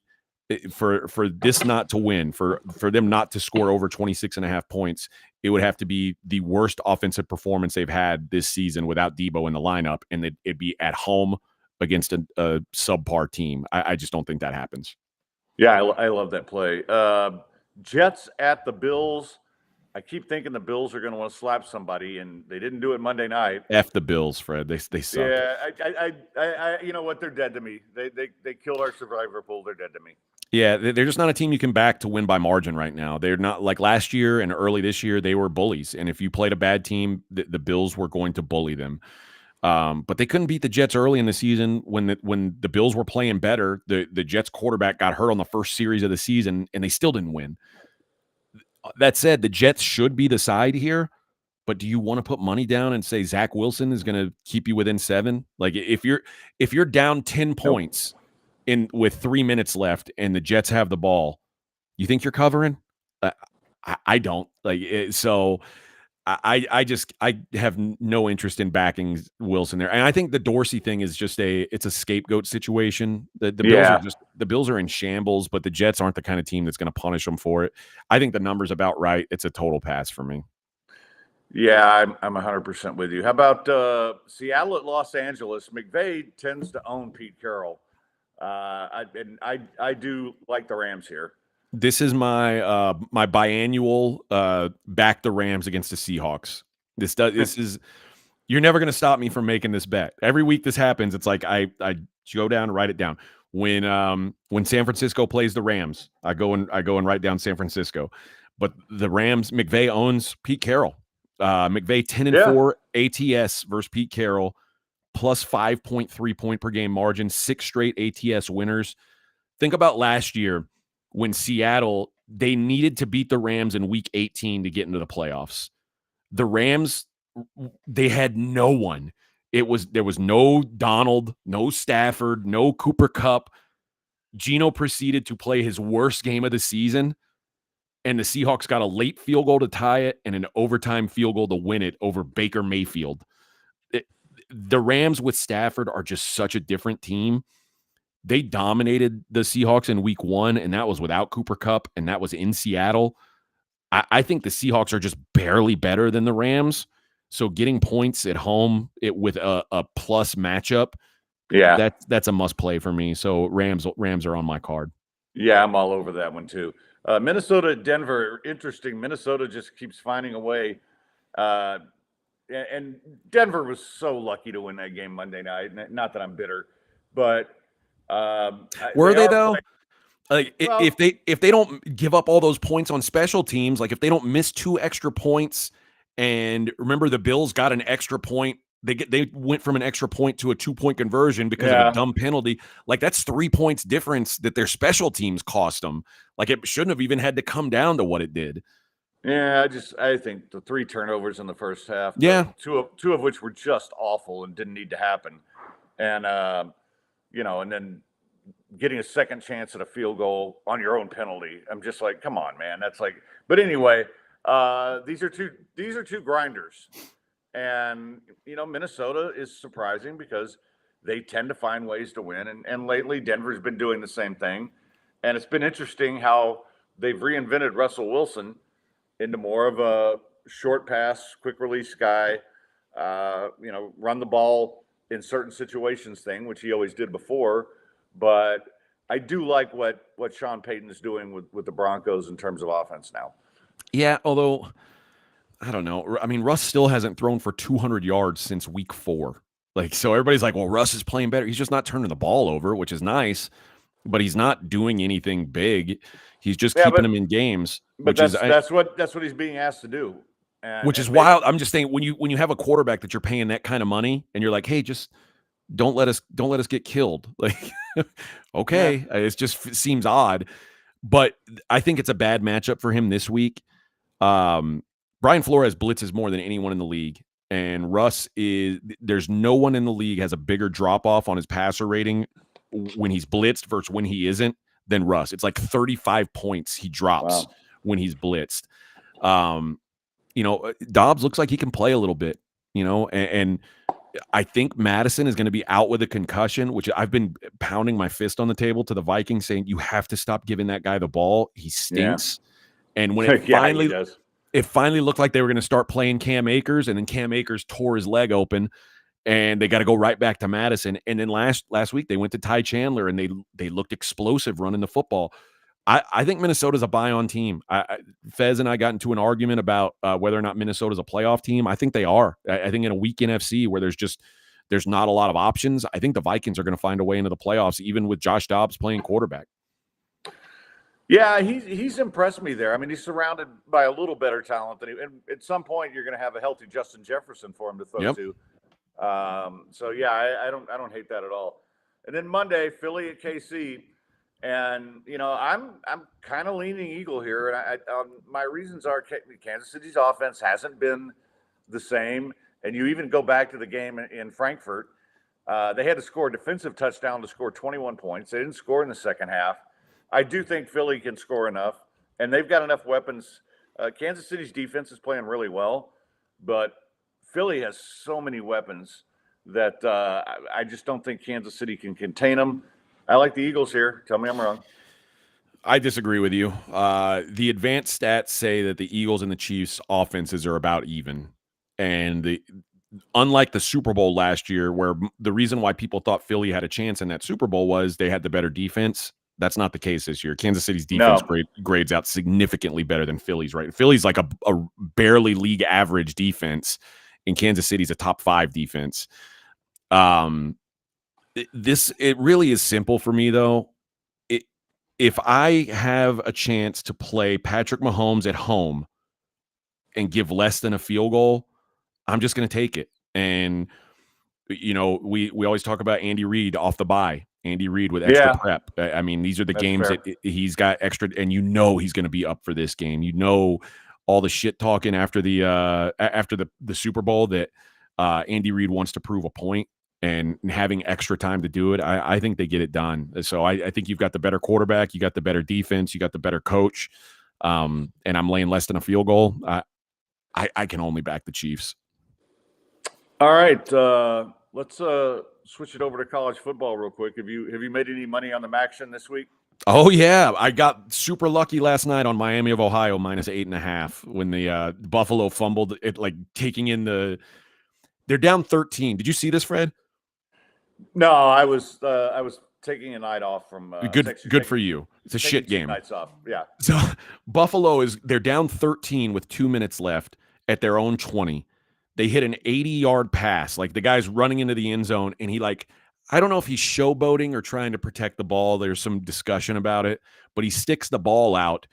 For this not to win, for them not to score over 26.5 points, it would have to be the worst offensive performance they've had this season without Debo in the lineup, and it'd be at home against a subpar team. I just don't think that happens. Yeah, I love that play. Jets at the Bills. I keep thinking the Bills are going to want to slap somebody, and they didn't do it Monday night. F the Bills, Fred. They suck. Yeah, I you know what? They're dead to me. They killed our survivor pool. They're dead to me. Yeah, they're just not a team you can back to win by margin right now. They're not like last year and early this year. They were bullies, and if you played a bad team, the Bills were going to bully them. But they couldn't beat the Jets early in the season when the Bills were playing better. The Jets quarterback got hurt on the first series of the season, and they still didn't win. That said, the Jets should be the side here. But do you want to put money down and say Zach Wilson is going to keep you within 7? Like if you're down 10 points with 3 minutes left and the Jets have the ball, you think you're covering? I don't like it, so. I have no interest in backing Wilson there, and I think the Dorsey thing is just it's a scapegoat situation. The Bills are in shambles, but the Jets aren't the kind of team that's going to punish them for it. I think the number's about right. It's a total pass for me. Yeah, I'm 100% with you. How about Seattle at Los Angeles? McVay tends to own Pete Carroll. I do like the Rams here. This is my my biannual back the Rams against the Seahawks. This is you're never going to stop me from making this bet. Every week this happens, it's like I go down, write it down. When San Francisco plays the Rams, I go and write down San Francisco. But the Rams, McVay owns Pete Carroll. McVay 10-4 ATS versus Pete Carroll, plus 5.3 point per game margin, 6 straight ATS winners. Think about last year when Seattle, they needed to beat the Rams in week 18 to get into the playoffs. The Rams, they had no one. There was no Donald, no Stafford, no Cooper Kupp. Geno proceeded to play his worst game of the season, and the Seahawks got a late field goal to tie it and an overtime field goal to win it over Baker Mayfield. The Rams with Stafford are just such a different team. They dominated the Seahawks in week 1, and that was without Cooper Kupp, and that was in Seattle. I think the Seahawks are just barely better than the Rams. So getting points at home with a plus matchup, that's a must play for me. So Rams are on my card. Yeah, I'm all over that one too. Minnesota at Denver, interesting. Minnesota just keeps finding a way. And Denver was so lucky to win that game Monday night. Not that I'm bitter, but were they though? Like if they don't give up all those points on special teams, like if they don't miss 2 extra points, and remember the Bills got an extra point. They went from an extra point to a 2-point conversion because of a dumb penalty. Like that's 3 points difference that their special teams cost them. Like it shouldn't have even had to come down to what it did. Yeah, I think the 3 turnovers in the first half. Yeah, two of which were just awful and didn't need to happen. And and then getting a second chance at a field goal on your own penalty. I'm just like, come on, man. That's like. But anyway, these are two grinders. And, Minnesota is surprising because they tend to find ways to win. And lately, Denver's been doing the same thing. And it's been interesting how they've reinvented Russell Wilson into more of a short pass, quick release guy, run the ball in certain situations thing, which he always did before. But I do like what Sean Payton is doing with the Broncos in terms of offense now. Yeah, although – I don't know. I mean, Russ still hasn't thrown for 200 yards since week 4. Like, so everybody's like, well, Russ is playing better. He's just not turning the ball over, which is nice, but he's not doing anything big. He's just keeping them in games. But that's what he's being asked to do. Which is wild. I'm just saying when you have a quarterback that you're paying that kind of money and you're like, hey, just don't let us get killed. Like, okay, it just seems odd. But I think it's a bad matchup for him this week. Brian Flores blitzes more than anyone in the league, and there's no one in the league has a bigger drop-off on his passer rating when he's blitzed versus when he isn't than Russ. It's like 35 points he drops when he's blitzed. Dobbs looks like he can play a little bit, and I think Madison is going to be out with a concussion, which I've been pounding my fist on the table to the Vikings saying, you have to stop giving that guy the ball. He stinks. And when it Yeah, he does. it finally looked like they were going to start playing Cam Akers, and then Cam Akers tore his leg open, and they got to go right back to Madison. And then last week they went to Ty Chandler, and they looked explosive running the football. I think Minnesota's a buy-on team. Fez and I got into an argument about whether or not Minnesota's a playoff team. I think they are. I think in a weak NFC where there's not a lot of options, I think the Vikings are going to find a way into the playoffs, even with Josh Dobbs playing quarterback. Yeah, he's impressed me there. I mean, he's surrounded by a little better talent than and at some point you're going to have a healthy Justin Jefferson for him to throw to. So yeah, I don't hate that at all. And then Monday, Philly at KC. And I'm kind of leaning Eagle here, and my reasons are Kansas City's offense hasn't been the same. And you even go back to the game in Frankfurt, they had to score a defensive touchdown to score 21 points. They didn't score in the second half. I do think Philly can score enough, and they've got enough weapons. Kansas City's defense is playing really well, but Philly has so many weapons that I just don't think Kansas City can contain them. I like the Eagles here. Tell me I'm wrong. I disagree with you. The advanced stats say that the Eagles and the Chiefs offenses are about even. And unlike the Super Bowl last year, where the reason why people thought Philly had a chance in that Super Bowl was they had the better defense, that's not the case this year. Kansas City's defense grades out significantly better than Philly's, right? Philly's like a barely league average defense, and Kansas City's a top 5 defense. It really is simple for me, though. If I have a chance to play Patrick Mahomes at home and give less than a field goal, I'm just going to take it. And, we always talk about Andy Reid off the bye. Andy Reid with extra prep. I mean, these are the games that he's got extra, and he's going to be up for this game. All the shit talking after the Super Bowl that Andy Reid wants to prove a point. And having extra time to do it, I think they get it done. So I think you've got the better quarterback, you got the better defense, you got the better coach, and I'm laying less than a field goal. I can only back the Chiefs. All right, let's switch it over to college football real quick. Have you made any money on the Maction this week? Oh yeah, I got super lucky last night on Miami of Ohio -8.5 when the Buffalo fumbled it, like taking in they're down 13. Did you see this, Fred? No, I was taking a night off from good for you. It's a shit game. Nights off. Yeah. So Buffalo they're down 13 with 2 minutes left at their own 20. They hit an 80-yard pass. Like the guy's running into the end zone, and I don't know if he's showboating or trying to protect the ball. There's some discussion about it, but he sticks the ball out,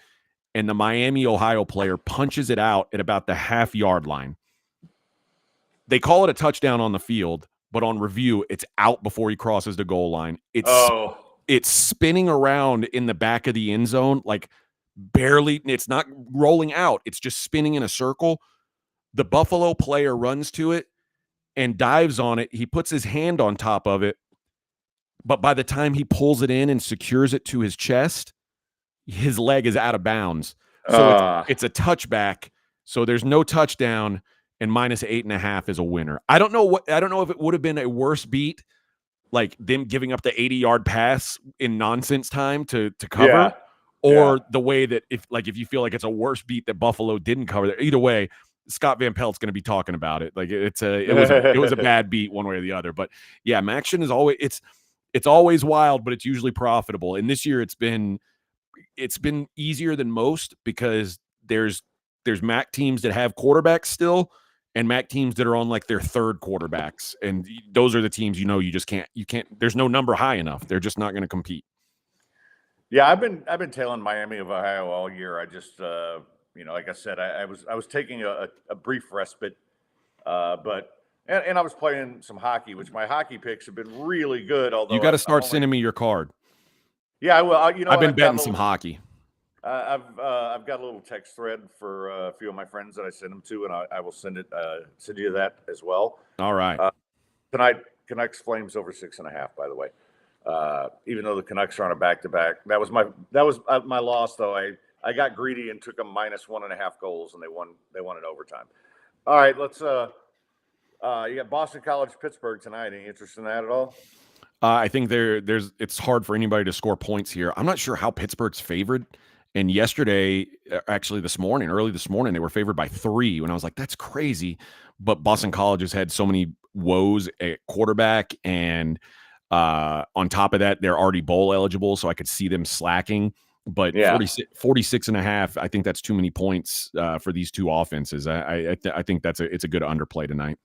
and the Miami, Ohio player punches it out at about the half-yard line. They call it a touchdown on the field, but on review, it's out before he crosses the goal line. It's spinning around in the back of the end zone, like barely. It's not rolling out. It's just spinning in a circle. The Buffalo player runs to it and dives on it. He puts his hand on top of it, but by the time he pulls it in and secures it to his chest, his leg is out of bounds. So it's a touchback. So there's no touchdown. And -8.5 is a winner. I don't know if it would have been a worse beat, like them giving up the 80-yard pass in nonsense time to cover, or the way that if you feel like it's a worse beat that Buffalo didn't cover. Either way, Scott Van Pelt's going to be talking about it. Like it was a bad beat one way or the other. But yeah, Maction is always it's always wild, but it's usually profitable. And this year it's been easier than most because there's MAC teams that have quarterbacks still, and MAC teams that are on like their third quarterbacks. And those are the teams, you just can't, there's no number high enough. They're just not going to compete. Yeah. I've been tailing Miami of Ohio all year. I just, like I said, I was taking a brief respite, but I was playing some hockey, which my hockey picks have been really good. Although you got to start sending me your card. Yeah, I will. I've been betting some hockey. I've got a little text thread for a few of my friends that I send them to, and I will send you that as well. All right. Tonight, Canucks Flames over 6.5. By the way, even though the Canucks are on a back-to-back, that was my loss. Though I got greedy and took them -1.5 goals, and they won in overtime. All right, let's You got Boston College, Pittsburgh tonight. Any interest in that at all? I think it's hard for anybody to score points here. I'm not sure how Pittsburgh's favored. And yesterday, actually early this morning, they were favored by 3. When I was like, that's crazy. But Boston College has had so many woes at quarterback, and on top of that, they're already bowl eligible, so I could see them slacking. But Yeah. 46 and a half, I think that's too many points for these two offenses. I think it's a good underplay tonight.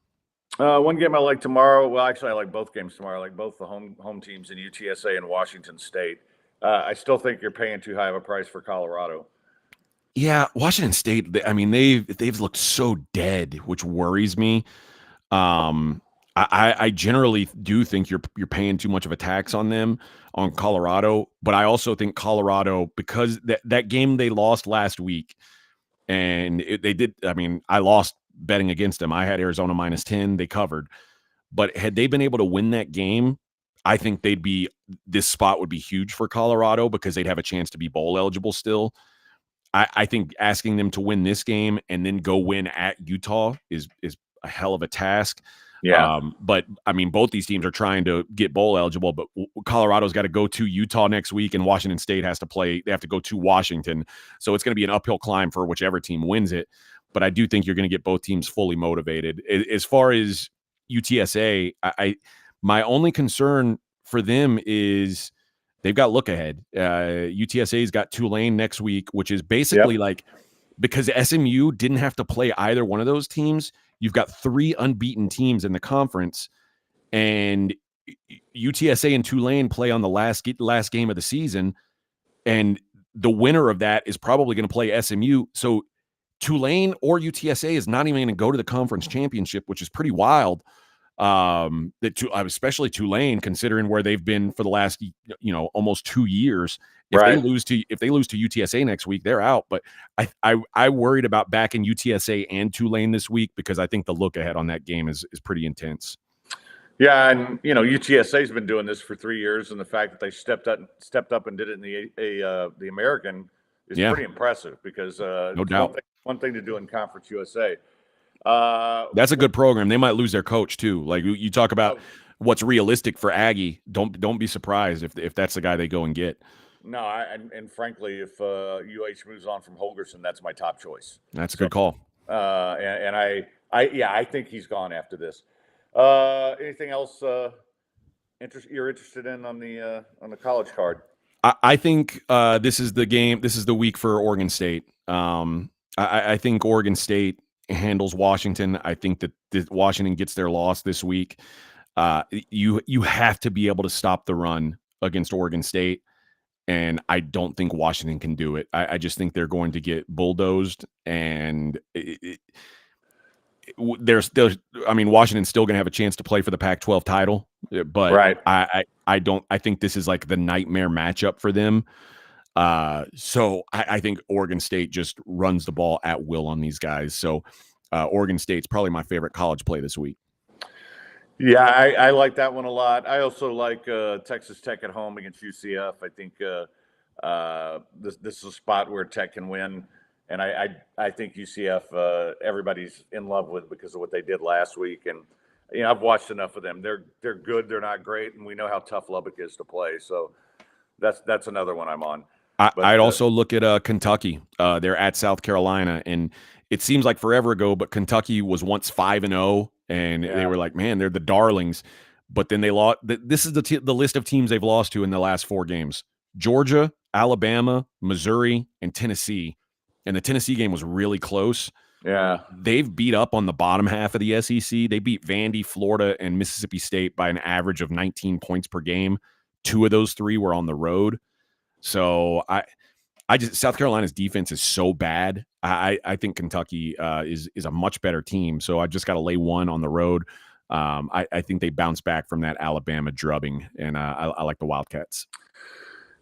One game I like tomorrow. Well, actually, I like both games tomorrow. I like both the home teams in UTSA and Washington State. I still think you're paying too high of a price for Colorado. Yeah, Washington State. I mean, they've looked so dead, which worries me. I generally do think you're paying too much of a tax on them on Colorado, but I also think Colorado, because that game they lost last week, and they did. I mean, I lost betting against them. I had Arizona -10. They covered, but had they been able to win that game, I think this spot would be huge for Colorado because they'd have a chance to be bowl eligible still. I think asking them to win this game and then go win at Utah is a hell of a task. Yeah. But I mean, both these teams are trying to get bowl eligible, but Colorado's got to go to Utah next week, and Washington State has to play. They have to go to Washington. So it's going to be an uphill climb for whichever team wins it. But I do think you're going to get both teams fully motivated. As far as UTSA, my only concern for them is they've got look ahead. UTSA's got Tulane next week, which is basically like, because SMU didn't have to play either one of those teams. You've got 3 unbeaten teams in the conference, and UTSA and Tulane play on the last game of the season, and the winner of that is probably going to play SMU. So Tulane or UTSA is not even going to go to the conference championship, which is pretty wild. Especially Tulane, considering where they've been for the last almost 2 years. If they lose to UTSA next week, they're out. But I worried about backing UTSA and Tulane this week because I think the look ahead on that game is pretty intense. Yeah, and UTSA's been doing this for 3 years, and the fact that they stepped up and did it in the American is pretty impressive because no doubt. One thing to do in Conference USA. That's a good program. They might lose their coach too. Like you talk about what's realistic for Aggie. Don't be surprised if that's the guy they go and get. No, and frankly, if UH moves on from Holgerson, that's my top choice. That's a good call. And I think he's gone after this. Anything else you're interested in on the college card? I think this is the game. This is the week for Oregon State. I think Oregon State handles Washington. I think that Washington gets their loss this week. You have to be able to stop the run against Oregon State, and I don't think Washington can do it. I just think they're going to get bulldozed, and Washington's still going to have a chance to play for the Pac-12 title, but I think this is like the nightmare matchup for them. So I think Oregon State just runs the ball at will on these guys. So Oregon State's probably my favorite college play this week. Yeah, I like that one a lot. I also like Texas Tech at home against UCF. I think this is a spot where Tech can win. And I think UCF everybody's in love with because of what they did last week. And I've watched enough of them. They're good. They're not great, and we know how tough Lubbock is to play. So that's another one I'm on. I'd also look at Kentucky. They're at South Carolina, and it seems like forever ago, but Kentucky was once 5-0, and they were like, man, they're the darlings. But then they lost. This is the list of teams they've lost to in the last 4 games: Georgia, Alabama, Missouri, and Tennessee. And the Tennessee game was really close. Yeah. They've beat up on the bottom half of the SEC. They beat Vandy, Florida, and Mississippi State by an average of 19 points per game. 2 of those 3 were on the road. So South Carolina's defense is so bad. I think Kentucky is a much better team. So I just got to lay 1 on the road. I think they bounce back from that Alabama drubbing, and I like the Wildcats.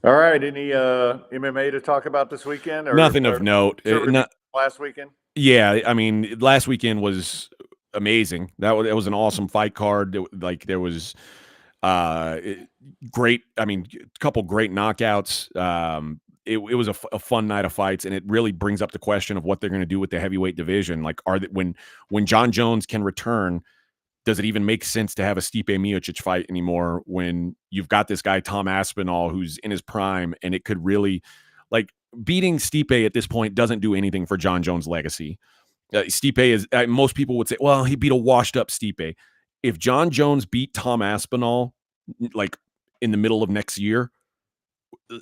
All right. Any MMA to talk about this weekend? Nothing of note. Last weekend? Yeah, I mean, last weekend was amazing. That was an awesome fight card. There was great. I mean, a couple great knockouts. It was a fun night of fights, and it really brings up the question of what they're going to do with the heavyweight division. Like, when John Jones can return, does it even make sense to have a Stipe Miocic fight anymore when you've got this guy, Tom Aspinall, who's in his prime, and it could really, like, beating Stipe at this point doesn't do anything for John Jones' legacy. Stipe is, most people would say, well, he beat a washed up Stipe. If John Jones beat Tom Aspinall, like, in the middle of next year,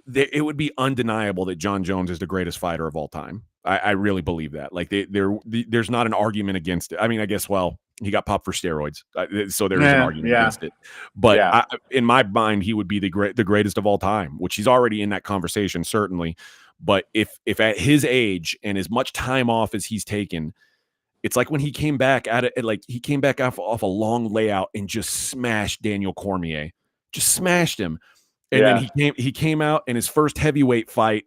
it would be undeniable that John Jones is the greatest fighter of all time. I really believe that. Like, there's not an argument against it. I mean, I guess, well, he got popped for steroids, so there is an argument against it. But in my mind, he would be the greatest of all time, which he's already in that conversation, certainly. But if at his age and as much time off as he's taken, it's like when he came back he came back off a long layout and just smashed Daniel Cormier, just smashed him. And then he came out in his first heavyweight fight,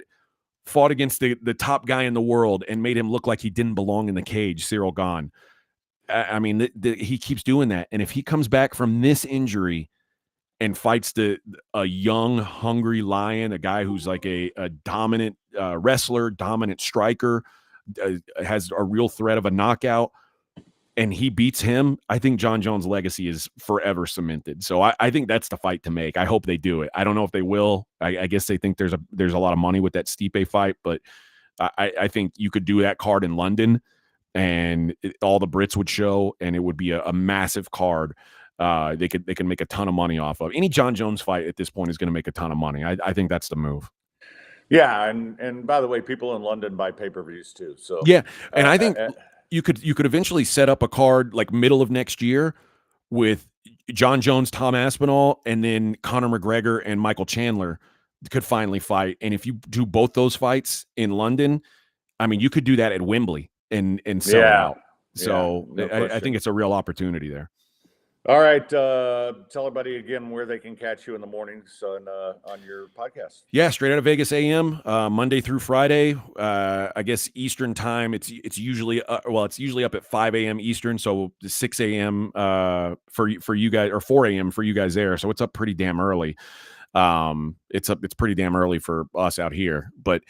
fought against the top guy in the world, and made him look like he didn't belong in the cage, Cyril Gane. I mean, he keeps doing that. And if he comes back from this injury and fights a young, hungry lion, a guy who's like a dominant wrestler, dominant striker, has a real threat of a knockout, and he beats him, I think John Jones' legacy is forever cemented. So I think that's the fight to make. I hope they do it. I don't know if they will. I guess they think there's a lot of money with that Stipe fight, but I think you could do that card in London, and all the Brits would show, and it would be a massive card. They could make a ton of money off of. Any John Jones fight at this point is going to make a ton of money. I think that's the move. Yeah, and by the way, people in London buy pay-per-views too. So yeah, and I think you could eventually set up a card like middle of next year with John Jones, Tom Aspinall, and then Conor McGregor and Michael Chandler could finally fight. And if you do both those fights in London, I mean, you could do that at Wembley and sell it out. So I think it's a real opportunity there. All right. Tell everybody again where they can catch you in the mornings on your podcast. Yeah, Straight Out of Vegas AM, Monday through Friday. I guess Eastern time. It's usually it's usually up at 5 a.m. Eastern, so 6 a.m. For you guys, or 4 a.m. for you guys there. So it's up pretty damn early. It's pretty damn early for us out here, but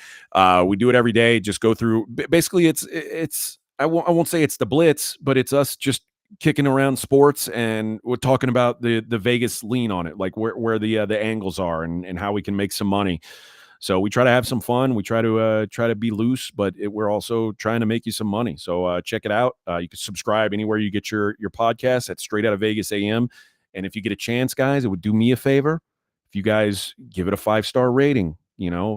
we do it every day. Just go through. Basically, it's I won't say it's the Blitz, but it's us just kicking around sports, and we're talking about the Vegas lean on it, like where the angles are and how we can make some money. So we try to have some fun. We try to be loose, but we're also trying to make you some money. So check it out. You can subscribe anywhere you get your podcast at Straight Out of Vegas AM. And if you get a chance, guys, it would do me a favor if you guys give it a 5-star rating.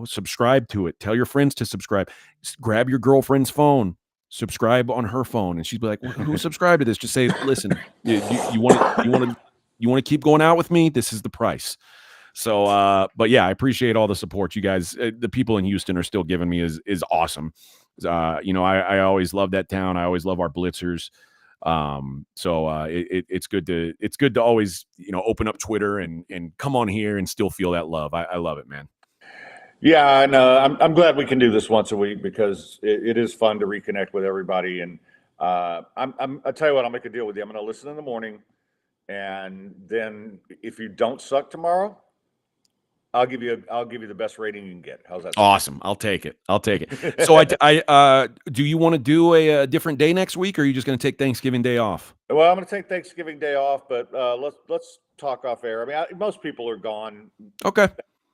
Subscribe to it. Tell your friends to subscribe. Grab your girlfriend's phone. Subscribe on her phone, and she'd be like, "Who subscribed to this?" Just say, "Listen, you want to keep going out with me? This is the price." So, but yeah, I appreciate all the support you guys. The people in Houston are still giving me is awesome. I always love that town. I always love our blitzers. It's good to always open up Twitter and come on here and still feel that love. I love it, man. Yeah, and I'm glad we can do this once a week because it is fun to reconnect with everybody. And I'll tell you what, I'll make a deal with you. I'm going to listen in the morning, and then if you don't suck tomorrow, I'll give you the best rating you can get. How's that? Awesome. I'll take it. So do you want to do a different day next week, or are you just going to take Thanksgiving Day off? Well, I'm going to take Thanksgiving Day off, but let's talk off air. I mean, most people are gone. Okay.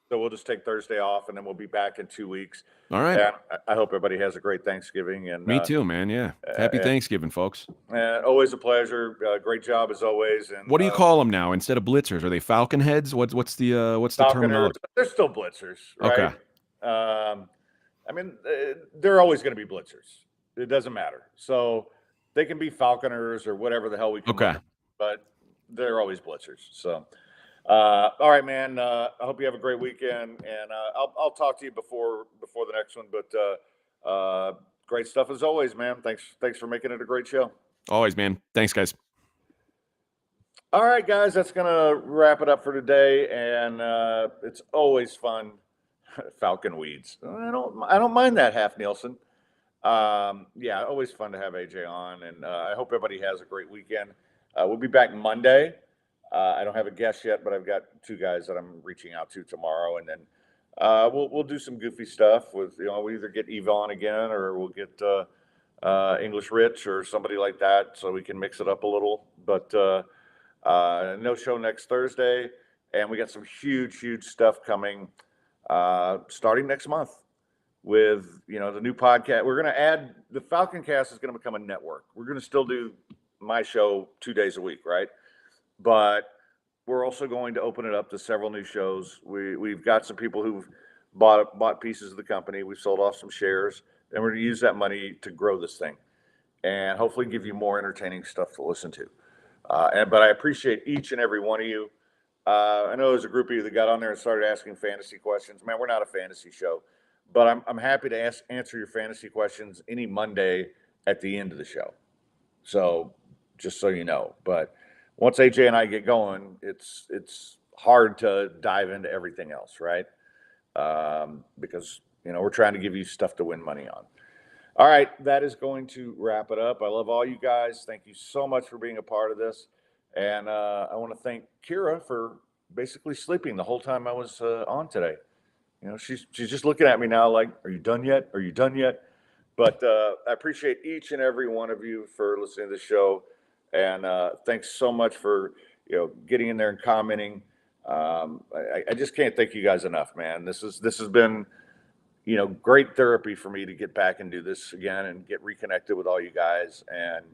So we'll just take Thursday off, and then we'll be back in 2 weeks. All right. And I hope everybody has a great Thanksgiving. And me too, man. Yeah. Happy Thanksgiving, folks. Always a pleasure. Great job as always. And what do you call them now instead of blitzers? Are they falcon heads? What's the terminology? They're still blitzers, right? Okay. I mean, they're always going to be blitzers. It doesn't matter. So they can be falconers or whatever the hell we can. Okay. But they're always blitzers. So. All right, man. I hope you have a great weekend, and I'll talk to you before the next one. But great stuff as always, man. Thanks for making it a great show. Always, man. Thanks, guys. All right, guys. That's gonna wrap it up for today, and it's always fun. Falcon weeds. I don't mind that, Half Nielsen. Yeah, always fun to have AJ on, and I hope everybody has a great weekend. We'll be back Monday. I don't have a guest yet, but I've got 2 guys that I'm reaching out to tomorrow, and then we'll do some goofy stuff with we either get Yvonne again or we'll get English Rich or somebody like that, so we can mix it up a little. But no show next Thursday, and we got some huge stuff coming starting next month with the new podcast. We're going to add the Falconcast is going to become a network. We're going to still do my show 2 days a week, right? But we're also going to open it up to several new shows. We've got some people who've bought pieces of the company. We've sold off some shares, and we're going to use that money to grow this thing and hopefully give you more entertaining stuff to listen to. But I appreciate each and every one of you. I know there's a group of you that got on there and started asking fantasy questions. Man, we're not a fantasy show, but I'm happy to answer your fantasy questions any Monday at the end of the show. So just so you know, but once AJ and I get going, it's hard to dive into everything else, right? Because we're trying to give you stuff to win money on. All right, that is going to wrap it up. I love all you guys. Thank you so much for being a part of this. And I want to thank Kira for basically sleeping the whole time I was on today. She's just looking at me now like, are you done yet? Are you done yet? But I appreciate each and every one of you for listening to the show. And thanks so much for getting in there and commenting. I just can't thank you guys enough, man. This has been great therapy for me to get back and do this again and get reconnected with all you guys. And,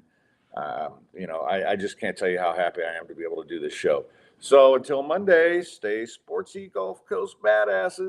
I just can't tell you how happy I am to be able to do this show. So until Monday, stay sportsy, Gulf Coast badasses.